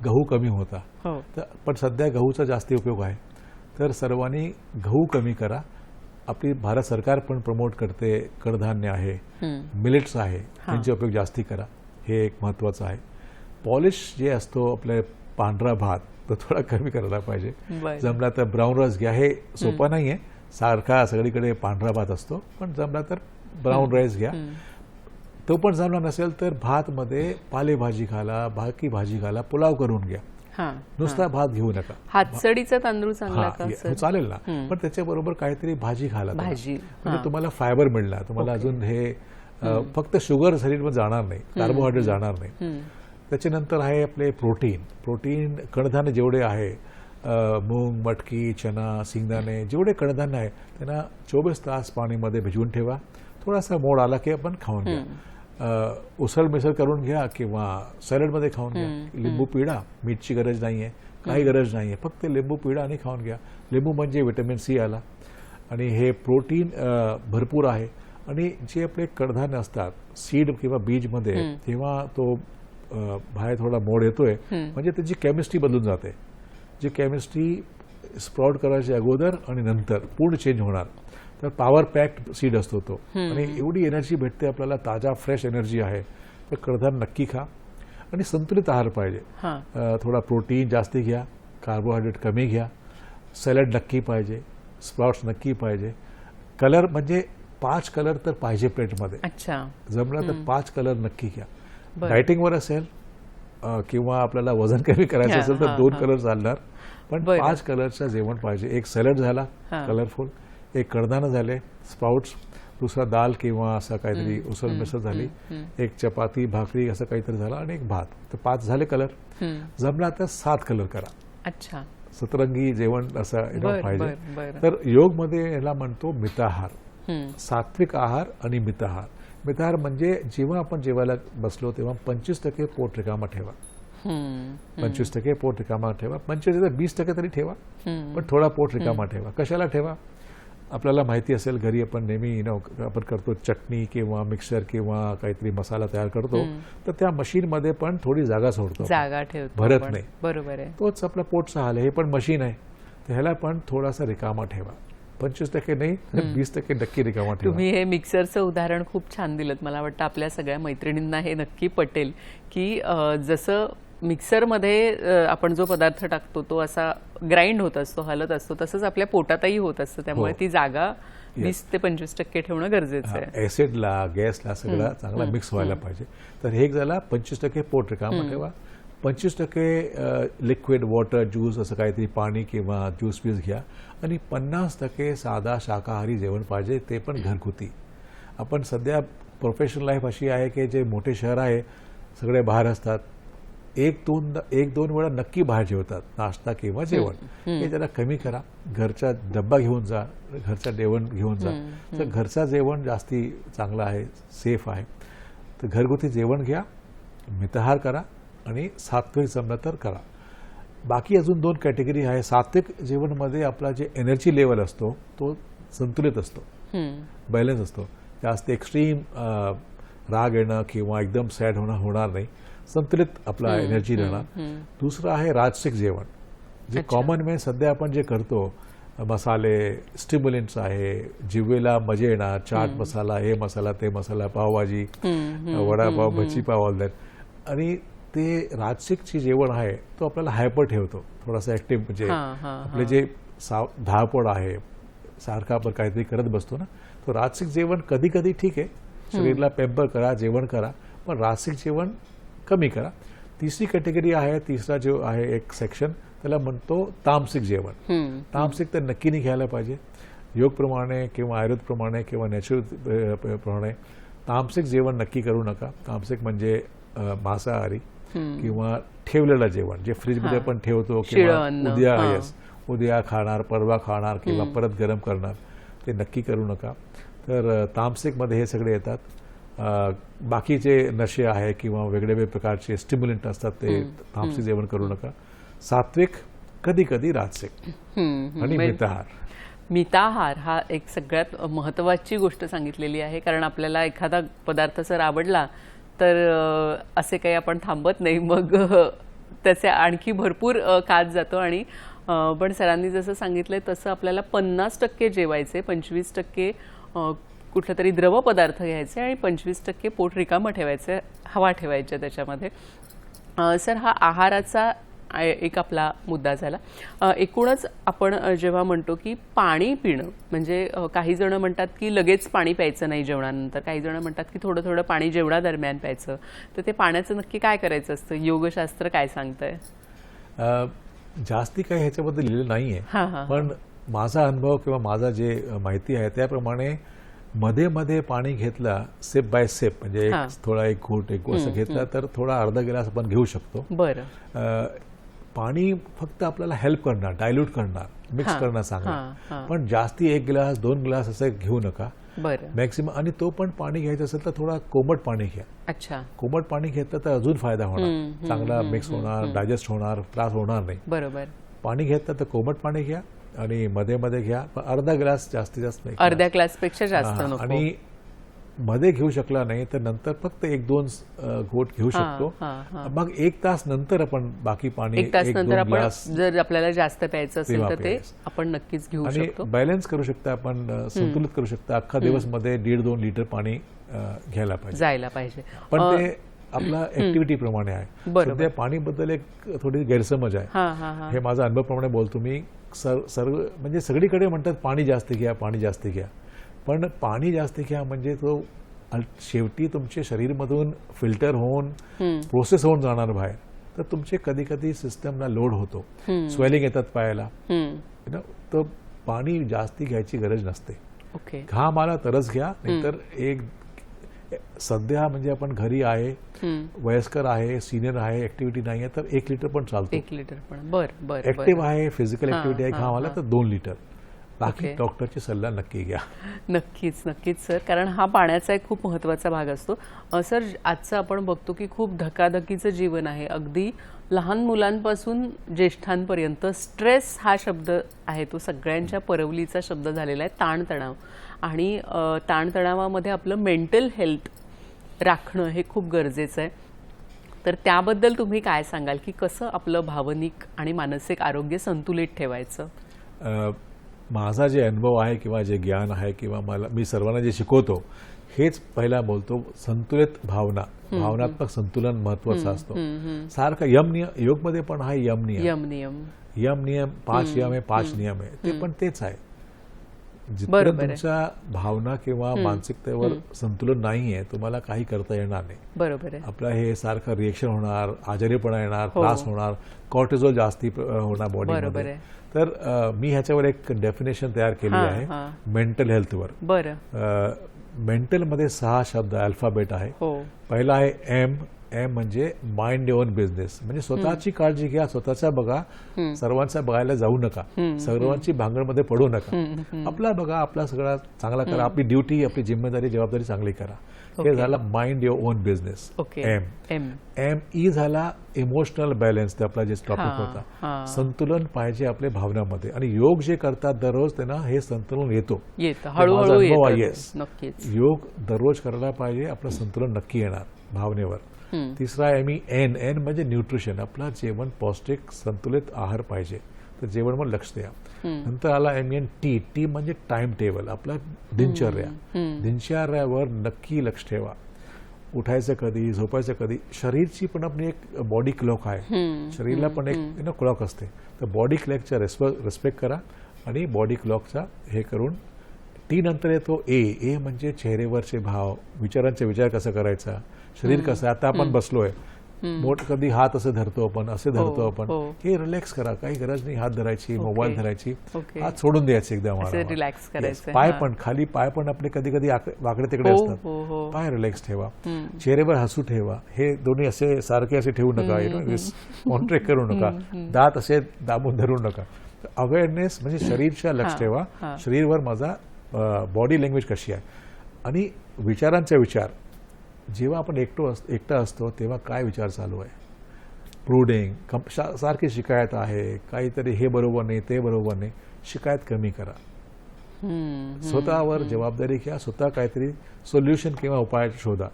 गहू कमी होता. पण सध्या गहूचा जास्ती उपयोग आहे. तर सर्वांनी गहू कमी करा. आपली भारत सरकार पण प्रमोट करते, कडधान्य आहे, मिलेट्स आहे, त्यांचे उपयोग जास्ती करा. हे एक महत्त्वाचं आहे. पॉलिश जे असतो आपले पांढरा भात, तो थोडा कमी करायला पाहिजे. जमला तर ब्राऊन राईस घ्या. हे सोपं नाही आहे, सारखा सगळीकडे पांढरा भात असतो. पण जमला तर ब्राऊन राईस घ्या. तो पण जमला नसेल तर भातमध्ये पालेभाजी घाला, बाकी भाजी घाला, पुलाव करून घ्या. नुसता भात घेऊ नका. हातसडीचा तांदूळ चांगला का सर? चालेल ना, पण त्याच्याबरोबर काहीतरी भाजी घाला. म्हणजे तुम्हाला फायबर मिळणार. तुम्हाला अजून हे फक्त शुगर शरीरमध्ये जाणार नाही, कार्बोहायड्रेट जाणार नाही. त्याच्यानंतर आहे आपले प्रोटीन. कडधान्य जेवढे आहे, मूग, मटकी, चना, शेंगदाणे, जेवढे कडधान्य आहे त्यांना 24 तास पाणीमध्ये भिजवून ठेवा. थोडासा मोड आला की आपण खाऊन घ्या. उसळ मिसळ करून घ्या किंवा सॅलडमध्ये खाऊन घ्या. लिंबू पिळा, मीठची गरज नाही आहे, काही गरज नाही आहे, फक्त लिंबू पिळा आणि खाऊन घ्या. लिंबू म्हणजे व्हिटॅमिन सी आला आणि हे प्रोटीन भरपूर आहे. आणि जे आपले कडधान्य असतात सीड किंवा बीजमध्ये, तेव्हा तो बाहेर थोडा मोड येतोय, म्हणजे त्याची केमिस्ट्री बदलून जाते. जी केमिस्ट्री स्प्राउट करायच्या अगोदर आणि नंतर पूर्ण चेंज होणार. तर पॉवर पॅक्ड सीड असतो तो आणि एवढी एनर्जी भेटते आपल्याला, ताजा फ्रेश एनर्जी आहे. तर कडधान्य नक्की खा आणि संतुलित आहार पाहिजे. थोडा प्रोटीन जास्ती घ्या, कार्बोहायड्रेट कमी घ्या, सॅलड नक्की पाहिजे, स्प्राउट्स नक्की पाहिजे. कलर म्हणजे 5 कलर तर पाहिजे प्लेटमध्ये. जमलं तर 5 कलर नक्की घ्या. डायटिंगवर असेल किंवा आपल्याला वजन कमी करायचं असेल तर 2 कलर चालणार, पण 5 कलरचं जेवण पाहिजे. एक सॅलड झाला कलरफुल, एक कडधान्य झाले स्प्राउट्स, दुसरा दाल किंवा असं काहीतरी उसळ मिसळ झाली, एक चपाती भाकरी असं काहीतरी झालं आणि एक भात. तर 5 झाले कलर. जमला तर 7 कलर करा. सतरंगी जेवण असं पाहिजे. तर योगमध्ये याला म्हणतो मिताहार, सात्विक आहार आणि मिताहार. मिताहार म्हणजे जेव्हा आपण जेवायला बसलो तेव्हा 25% पोट रिकामा ठेवा. 25% पोट रिकामा ठेवा. 20% तरी ठेवा, पण थोडा पोट रिकामा ठेवा. कशाला ठेवा? आपल्याला माहिती असेल घरी आपण नेहमी आपण करतो चटणी किंवा मिक्सर किंवा काहीतरी मसाला तयार करतो, तर त्या मशीनमध्ये पण थोडी जागा सोडतो, जागा ठेवतो, भरत नाही. बरोबर आहे. तोच आपला पोटचा हाल आहे. हे पण मशीन आहे, तर ह्याला पण थोडासा रिकामा ठेवा. 25% नाही तर 20% नक्की रिकामा ठेवा. तुम्ही हे मिक्सरचं उदाहरण खूप छान दिलं. मला वाटतं आपल्या सगळ्या मैत्रिणींना हे नक्की पटेल की जसं मिक्सरमध्ये आपण जो पदार्थ टाकतो तो असा ग्राइंड होत असतो, हलत असतो, तसंच आपल्या पोटातही होत असतं. त्यामुळे ती जागा 20 ते 25% ठेवणं गरजेचं आहे. ऍसिडला, गॅसला सगळं चांगला मिक्स व्हायला पाहिजे. तर हे झाला 25% पोट रिकामा ठेवा. 25% लिक्विड वॉटर, ज्यूस असं काहीतरी पाणी किंवा ज्यूस पीस घ्या आणि 50% साधा शाकाहारी जेवण पाहिजे, ते पण घरगुती. आपण सध्या प्रोफेशनल लाईफ अशी आहे की जे मोठे शहर आहे सगळे बाहेर असतात, एक दोन वेळा नक्की बाहेर जेवतात, नाश्ता किंवा जेवण. हे जरा कमी करा. घरचा डब्बा घेऊन जा, घरचा जेवण घेऊन जा. तर घरचा जेवण जास्ती चांगला आहे, सेफ आहे. तर घरगुती जेवण घ्या, मिताहार करा आणि सात्विक जमलं तर करा. बाकी अजून 2 कॅटेगरी आहे. सात्विक जेवणमध्ये आपला जे एनर्जी लेवल असतो तो संतुलित असतो, बॅलन्स असतो. जास्त एक्स्ट्रीम राग येणं किंवा एकदम सॅड होणार नाही, संतुलित आपला एनर्जी राहणार. दुसरं आहे राजसिक जेवण, जे कॉमन वे सध्या आपण जे करतो, मसाले, स्टिम्युलंट्स आहे, जिभेला मजा येणार, चाट मसाला, हे मसाला, ते मसाला, पावभाजी, वडापाव, भजी पाव, ऑल दॅट. आणि ते राजसिकची जेवण आहे तो आपल्याला हायपर ठेवतो, थोडासा ऍक्टिव्ह. म्हणजे आपले जे धावपळ आहे, सारखा आपण काहीतरी करत बसतो ना, तो राजसिक जेवण कधी कधी ठीक आहे, शरीराला पेम्पर करा, जेवण करा, पण राजसिक जेवण कमी करा. तिसरी कॅटेगरी आहे, तिसरा जो आहे एक सेक्शन, त्याला म्हणतो तामसिक जेवण. तामसिक तर नक्की नाही घ्यायला पाहिजे. योगप्रमाणे किंवा आयुर्वेदप्रमाणे किंवा नॅचरल प्रमाणे तामसिक जेवण नक्की करू नका. तामसिक म्हणजे मांसाहारी किंवा ठेवलेलं जेवण, जे फ्रीजमध्ये आपण ठेवतो किंवा उद्या खाणार, परवा खाणार किंवा परत गरम करणार, ते नक्की करू नका. तर तामसिकमध्ये हे सगळे येतात. बाकीचे नशे आहे किंवा वेगवेगळे प्रकारचे स्टिम्युलंट असतात, ते तामसिक जेवण करू नका. सात्विक, कधी कधी राजसिक आणि मिताहार. मिताहार हा एक सगळ्यात महत्त्वाची गोष्ट सांगितलेली आहे. कारण आपल्याला एखादा पदार्थ जर आवडला तर असे काही आपण थांबत नाही, मग त्याचे आणखी भरपूर खात जातो. आणि पण सरांनी जसं सांगितलंय तसं आपल्याला 50% जेवायचे, 25% कुठला तरी द्रव पदार्थ घ्यायचे आणि 25% पोट रिकामं ठेवायचं, हवा ठेवायच्या त्याच्यामध्ये. सर, हा आहाराचा एक आपला मुद्दा झाला. एकूणच आपण जेव्हा म्हणतो की पाणी पिणं, म्हणजे काही जण म्हणतात की लगेच पाणी प्यायचं नाही जेवणानंतर, काही जण म्हणतात की थोडं थोडं पाणी जेवणादरम्यान प्यायचं. तर ते पाण्याचं नक्की काय करायचं असतं? योगशास्त्र काय सांगतंय? जास्ती काही ह्याच्याबद्दल लिहिलं नाहीये, पण माझा अनुभव किंवा माझा जे माहिती आहे त्याप्रमाणे मध्ये मध्ये पाणी घेतला, सेप बाय सेप, म्हणजे थोडा एक घोट असं घेतला तर थोडा अर्धा ग्लास आपण घेऊ शकतो. बरं. पाणी फक्त आपल्याला हेल्प करणार, डायल्यूट करणार, मिक्स करणार चांगलं, पण जास्ती 1 ग्लास 2 ग्लास असं घेऊ नका मॅक्सिमम. आणि तो पण पाणी घ्यायचं असेल तर थोडा कोमट पाणी घ्या. अच्छा. कोमट पाणी घेतलं तर अजून फायदा होणार, चांगला मिक्स होणार, डायजेस्ट होणार, त्रास होणार नाही. बरोबर. पाणी घेतलं तर कोमट पाणी घ्या आणि मध्ये मध्ये घ्या, अर्धा ग्लास जास्तीत जास्त नाही, अर्ध्या ग्लासपेक्षा जास्त नको. आणि मध्ये घेऊ शकला नाही तर नंतर फक्त 1-2 घोट घेऊ शकतो. मग 1 तास नंतर आपण बाकी पाणी 1 तास नंतर आपण जर आपल्याला जास्त प्यायचं असेल तर ते आपण नक्कीच घेऊ शकतो. बॅलन्स करू शकता आपण, संतुलित करू शकता. अख्खा दिवस मध्ये 1.5-2 लिटर पाणी घ्यायला पाहिजे, जायला पाहिजे. पण ते आपला ऍक्टिव्हिटी प्रमाणे आहे. सध्या पाणीबद्दल एक थोडी गैरसमज आहे. हे माझा अनुभवाप्रमाणे बोलतो मी. सर्व म्हणजे सगळीकडे म्हणतात पाणी जास्त घ्या, पाणी जास्त घ्या, पण पाणी जास्त घ्या म्हणजे तो शेवटी तुमच्या शरीरमधून फिल्टर होऊन प्रोसेस होऊन जाणार बाहेर, तर तुमचे कधी कधी सिस्टमला लोड होतो, स्वेलिंग येतात पायाला. तर पाणी जास्ती घ्यायची गरज नसते. घाम आला तरच घ्या, नाहीतर एक सध्या म्हणजे आपण घरी आहे, वयस्कर आहे, सिनियर आहे, ऍक्टिव्हिटी नाही आहे तर 1 लिटर पण चालतो. 1 लिटर पण बरं. ऍक्टिव्ह आहे, फिजिकल ऍक्टिव्हिटी आहे, घाम आला तर 2 लिटर. बाकी डॉक्टरची सल्ला नक्की घ्या. नक्कीच सर, कारण हा पाण्याचा एक खूप महत्त्वाचा भाग असतो. सर, आजचं आपण बघतो की खूप धकाधकीचं जीवन आहे. अगदी लहान मुलांपासून ज्येष्ठांपर्यंत स्ट्रेस हा शब्द आहे तो सगळ्यांच्या परवलीचा शब्द झालेला आहे. ताणतणाव, आणि ताणतणावामध्ये आपलं मेंटल हेल्थ राखणं हे खूप गरजेचं आहे. तर त्याबद्दल तुम्ही काय सांगाल की कसं आपलं भावनिक आणि मानसिक आरोग्य संतुलित ठेवायचं? माझा जे अनुभव आहे किंवा जे ज्ञान आहे किंवा मी सर्वांना जे शिकवतो हेच पहिला बोलतो, संतुलित भावनात्मक संतुलन महत्वाचं असतो. सारखं योगमध्ये पण हा यम नियम 5 यम आहे, 5 नियम आहे, ते पण तेच आहे. जिथपर्यंत तुमच्या भावना किंवा मानसिकतेवर संतुलन नाहीये तुम्हाला काही करता येणार नाही. बरोबर आहे. आपलं हे सारखं रिएक्शन होणार, आजारीपणा येणार, त्रास होणार, कॉर्टिझोल जास्ती होणार बॉडीमध्ये. तर मी ह्याच्यावर एक डेफिनेशन तयार केली आहे मेंटल हेल्थवर. मेंटल मध्ये 6 शब्द अल्फाबेट आहे. पहिला आहे एम म्हणजे माइंड युअर ओन बिझनेस, म्हणजे स्वतःची काळजी घ्या, स्वतःचा बघा, सर्वांचा बघायला जाऊ नका, सर्वांची भांगडमध्ये पडू नका, आपला बघा, आपला सगळा चांगला करा, आपली ड्युटी, आपली जिम्मेदारी, जबाबदारी चांगली करा. हे झाला mind your own business. M E झाला इमोशनल बॅलन्स, आपला जे टॉपिक होता, संतुलन पाहिजे आपल्या भावनामध्ये. आणि योग जे करतात दररोज त्यांना हे संतुलन येतो. येस, योग दररोज करायला पाहिजे, आपलं संतुलन नक्की येणार भावनेवर. तिसरा एन म्हणजे न्यूट्रिशन, आपलं जेवण पौष्टिक संतुलित आहार पाहिजे, तर जेवणवर लक्ष द्या. नंतर आला टी म्हणजे टाइम टेबल, आपला दिनचर्यावर नक्की लक्ष ठेवा. उठायचं कधी, झोपायचं कधी. शरीरची पण आपली एक बॉडी क्लॉक आहे, शरीराला पण एक क्लॉक असते, तर बॉडी क्लॉकचा रिस्पेक्ट करा आणि बॉडी क्लॉकचा हे करून. टी नंतर येतो ए म्हणजे चेहऱ्यावरचे भाव, विचारांचे विचार कसा करायचा, शरीर कसं. आता आपण बसलोय, कधी हात असे धरतो आपण, असे धरतो आपण, हे रिलॅक्स करा, काही गरज नाही हात धरायची, मोबाईल धरायची, हात सोडून द्यायचे एकदम, रिलॅक्स करायचं. पाय पण खाली, पाय पण आपले कधी कधी वाकडे तिकडे असतात, पाय रिलॅक्स ठेवा, चेहऱ्यावर हसू ठेवा. हे दोन्ही असे सारखे असे ठेवू नका, कॉन्ट्रॅक्ट करू नका, दात असे दाबून धरू नका. अवेअरनेस म्हणजे शरीरच्या लक्ष ठेवा, शरीरवर माझा बॉडी लँग्वेज कशी आहे. आणि विचारांचा विचार, जेव्हा आपण एकटा असतो तेव्हा काय विचार चालू आहे, ब्रूडिंग, सारखी शिकायत आहे, काहीतरी हे बरोबर नाही, ते बरोबर नाही, शिकायत कमी करा. स्वतःवर जबाबदारी घ्या, स्वतः काहीतरी सोल्युशन किंवा उपाय शोधा,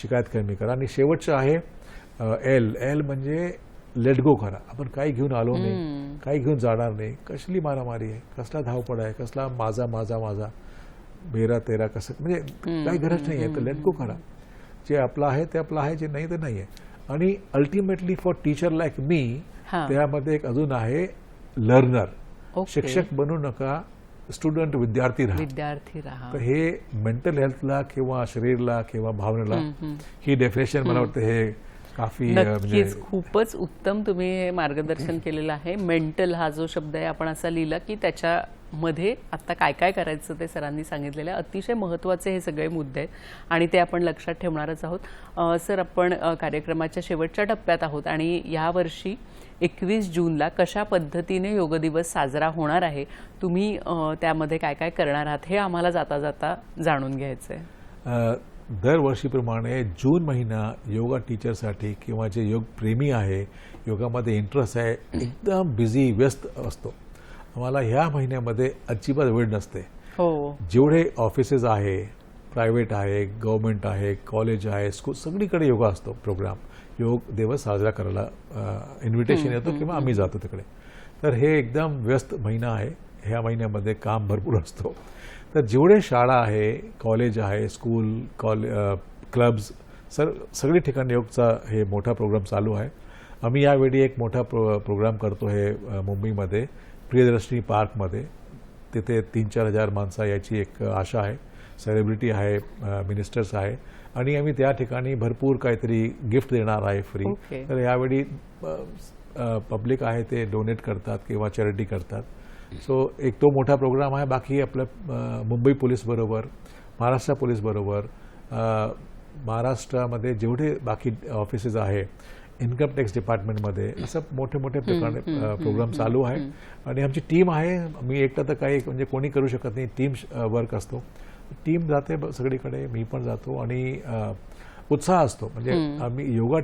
शिकायत कमी करा. आणि शेवटचं आहे एल म्हणजे लेट गो करा. आपण काही घेऊन आलो नाही, काही घेऊन जाणार नाही, कसली मारामारी आहे, कसला धावपळ आहे, कसला माझा माझा माझा मेरा तेरा, कसं, म्हणजे काही गरज नाही आहे, तर लेट गो करा. जे आपलं आहे ते आपलं आहे, जे नाही ते नाही आहे. आणि अल्टिमेटली फॉर टीचर लाईक मी, त्यामध्ये एक अजून आहे लर्नर. शिक्षक बनू नका, स्टुडंट, विद्यार्थी राहा. तर हे मेंटल हेल्थला किंवा शरीरला किंवा भावनेला ही डेफिनेशन मला वाटतं हे काफी नक्कीच खूपच उत्तम तुम्ही हे मार्गदर्शन केलेलं आहे. मेंटल हा जो शब्द आहे आपण असा लिहिला की त्याच्यामध्ये आता काय काय करायचं ते सरांनी सांगितलेलं आहे. अतिशय महत्त्वाचे हे सगळे मुद्दे आहेत आणि ते आपण लक्षात ठेवणारच आहोत. सर, आपण कार्यक्रमाच्या शेवटच्या टप्प्यात आहोत आणि यावर्षी 21 जूनला कशा पद्धतीने योग दिवस साजरा होणार आहे, तुम्ही त्यामध्ये काय काय करणार आहात हे आम्हाला जाता जाता जाणून घ्यायचं आहे. दरवर्षीप्रमाणे जून महिना योगा टीचरसाठी किंवा जे योग प्रेमी आहे, योगामध्ये इंटरेस्ट आहे, एकदम बिझी व्यस्त असतो. आम्हाला ह्या महिन्यामध्ये अजिबात वेळ नसते. जेवढे ऑफिसेस आहे, प्रायव्हेट आहे, गव्हर्नमेंट आहे, कॉलेज आहे, स्कूल, सगळीकडे योगा असतो प्रोग्राम. योग दिवस साजरा करायला इन्व्हिटेशन येतो किंवा आम्ही जातो तिकडे. तर हे एकदम व्यस्त महिना आहे. ह्या महिन्यामध्ये काम भरपूर असतो. तर जेवढे शाळा आहे, कॉलेज आहे, स्कूल, क्लब्स, सगळी ठिकाणी योगचा हे मोठा प्रोग्राम चालू आहे. आम्ही यावेळी एक मोठा प्रोग्राम करतो आहे मुंबईमध्ये प्रियदर्शनी पार्कमध्ये. तिथे 3-4 हजार माणसं याची एक आशा आहे. सेलिब्रिटी आहे, मिनिस्टर्स आहे आणि आम्ही त्या ठिकाणी भरपूर काहीतरी गिफ्ट देणार आहे फ्री. तर यावेळी पब्लिक आहे ते डोनेट करतात किंवा चॅरिटी करतात. सो एक तो मोठा प्रोग्राम आहे. बाकी आपलं मुंबई पोलीस बरोबर, महाराष्ट्र पोलीस बरोबर, महाराष्ट्रामध्ये जेवढे बाकी ऑफिसेस आहे, इन्कम टॅक्स डिपार्टमेंटमध्ये असं मोठे मोठे प्रकारे प्रोग्राम चालू आहे. आणि आमची टीम आहे. मी एकटा तर काही म्हणजे कोणी करू शकत नाही. टीम वर्क असतो. टीम जाते सगळीकडे, मी पण जातो आणि उत्साह असतो. म्हणजे आम्ही योगा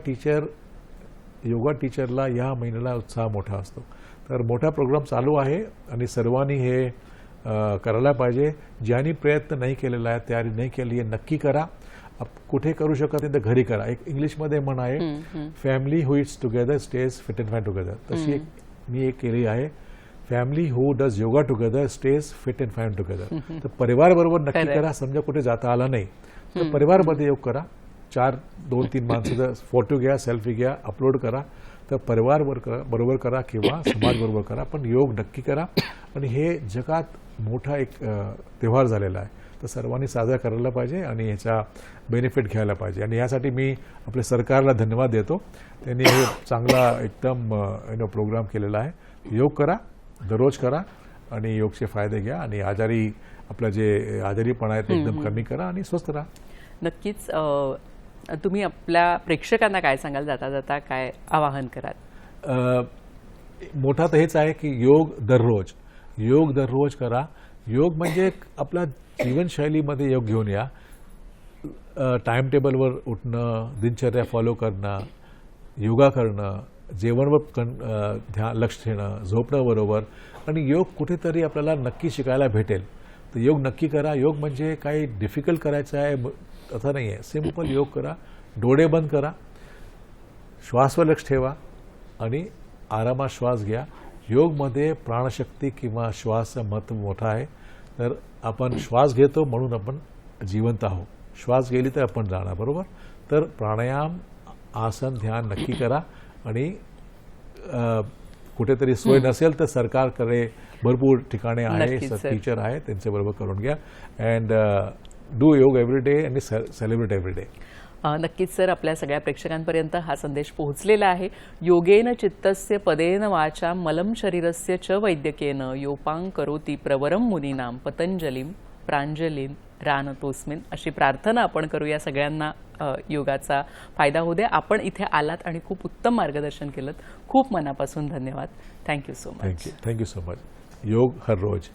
टीचरला या महिन्याला उत्साह मोठा असतो. तर मोठा प्रोग्राम चालू आहे आणि सर्वांनी हे करायला पाहिजे. ज्यांनी प्रयत्न नाही केलेला आहे, तयारी नाही केली आहे, नक्की करा. कुठे करू शकत नाही तर घरी करा. एक इंग्लिशमध्ये म्हण आहे, family who it's together stage fit and fine together. तशी मी एक केली आहे, family who does yoga together stage fit and fine together. तर परिवारबरोबर नक्की करा. समजा कुठे जाता आला नाही तर परिवारमध्ये योग करा. 2-3 माणसाचा फोटो घ्या, सेल्फी घ्या, अपलोड करा. तर परिवार बरोबर करा किंवा समाज बरोबर करा, पण योग नक्की करा. आणि हे जगात मोठा एक त्योहार झालेला आहे. तर सर्वांनी साजरा करायला पाहिजे आणि ह्याचा बेनिफिट घ्यायला पाहिजे. आणि यासाठी मी आपल्या सरकारला धन्यवाद देतो. त्यांनी हे चांगला एकदम प्रोग्राम केलेला आहे. योग करा, दररोज करा आणि योगचे फायदे घ्या आणि आपलं जे आजारीपणा आहे ते एकदम कमी करा आणि स्वस्थ राहा. नक्कीच. तुम्ही आपल्या प्रेक्षकांना काय सांगाल, जाता जाता काय आवाहन कराल? मोठा तर हेच आहे की योग दररोज करा. योग म्हणजे आपल्या जीवनशैलीमध्ये योग घेऊन या. टाइम टेबलवर उठणं, दिनचर्या फॉलो करणं, योगा करणं, जेवणावर लक्ष ठेवणं, झोपणं बरोबर. आणि योग कुठेतरी आपल्याला नक्की शिकायला भेटेल. तर योग नक्की करा. योग म्हणजे काही डिफिकल्ट करायचं आहे असं नाही आहे. सिंपल योग करा. डोळे बंद करा, श्वासवर लक्ष ठेवा आणि आरामात श्वास घ्या. योगमध्ये प्राणशक्ती किंवा श्वासचं महत्त्व मोठं आहे. तर आपण श्वास घेतो म्हणून आपण जिवंत आहोत. श्वास गेली तर आपण जाणार, बरोबर. तर प्राणायाम, आसन, ध्यान नक्की करा. आणि कुठेतरी सोय नसेल तर सरकारकडे भरपूर ठिकाणे आहे, टीचर आहे, त्यांच्याबरोबर करून घ्या. अँड डू योग एव्हरी डे आणि सेलिब्रेट एव्हरी डे. नक्कीच सर, आपल्या सगळ्या प्रेक्षकांपर्यंत हा संदेश पोहोचलेला आहे. योगेन चित्तस्य पदेन वाचा मलम शरीरस्य च वैद्यकेन योपांग करोति प्रवरम मुनीनाम पतंजलिम प्रांजलीन रानतोस्मिन. अशी प्रार्थना आपण करूया. सगळ्यांना योगाचा फायदा होऊ दे. आपण इथे आलात आणि खूप उत्तम मार्गदर्शन केलं. खूप मनापासून धन्यवाद. Thank you so much. Thank you so much. योग हर रोज.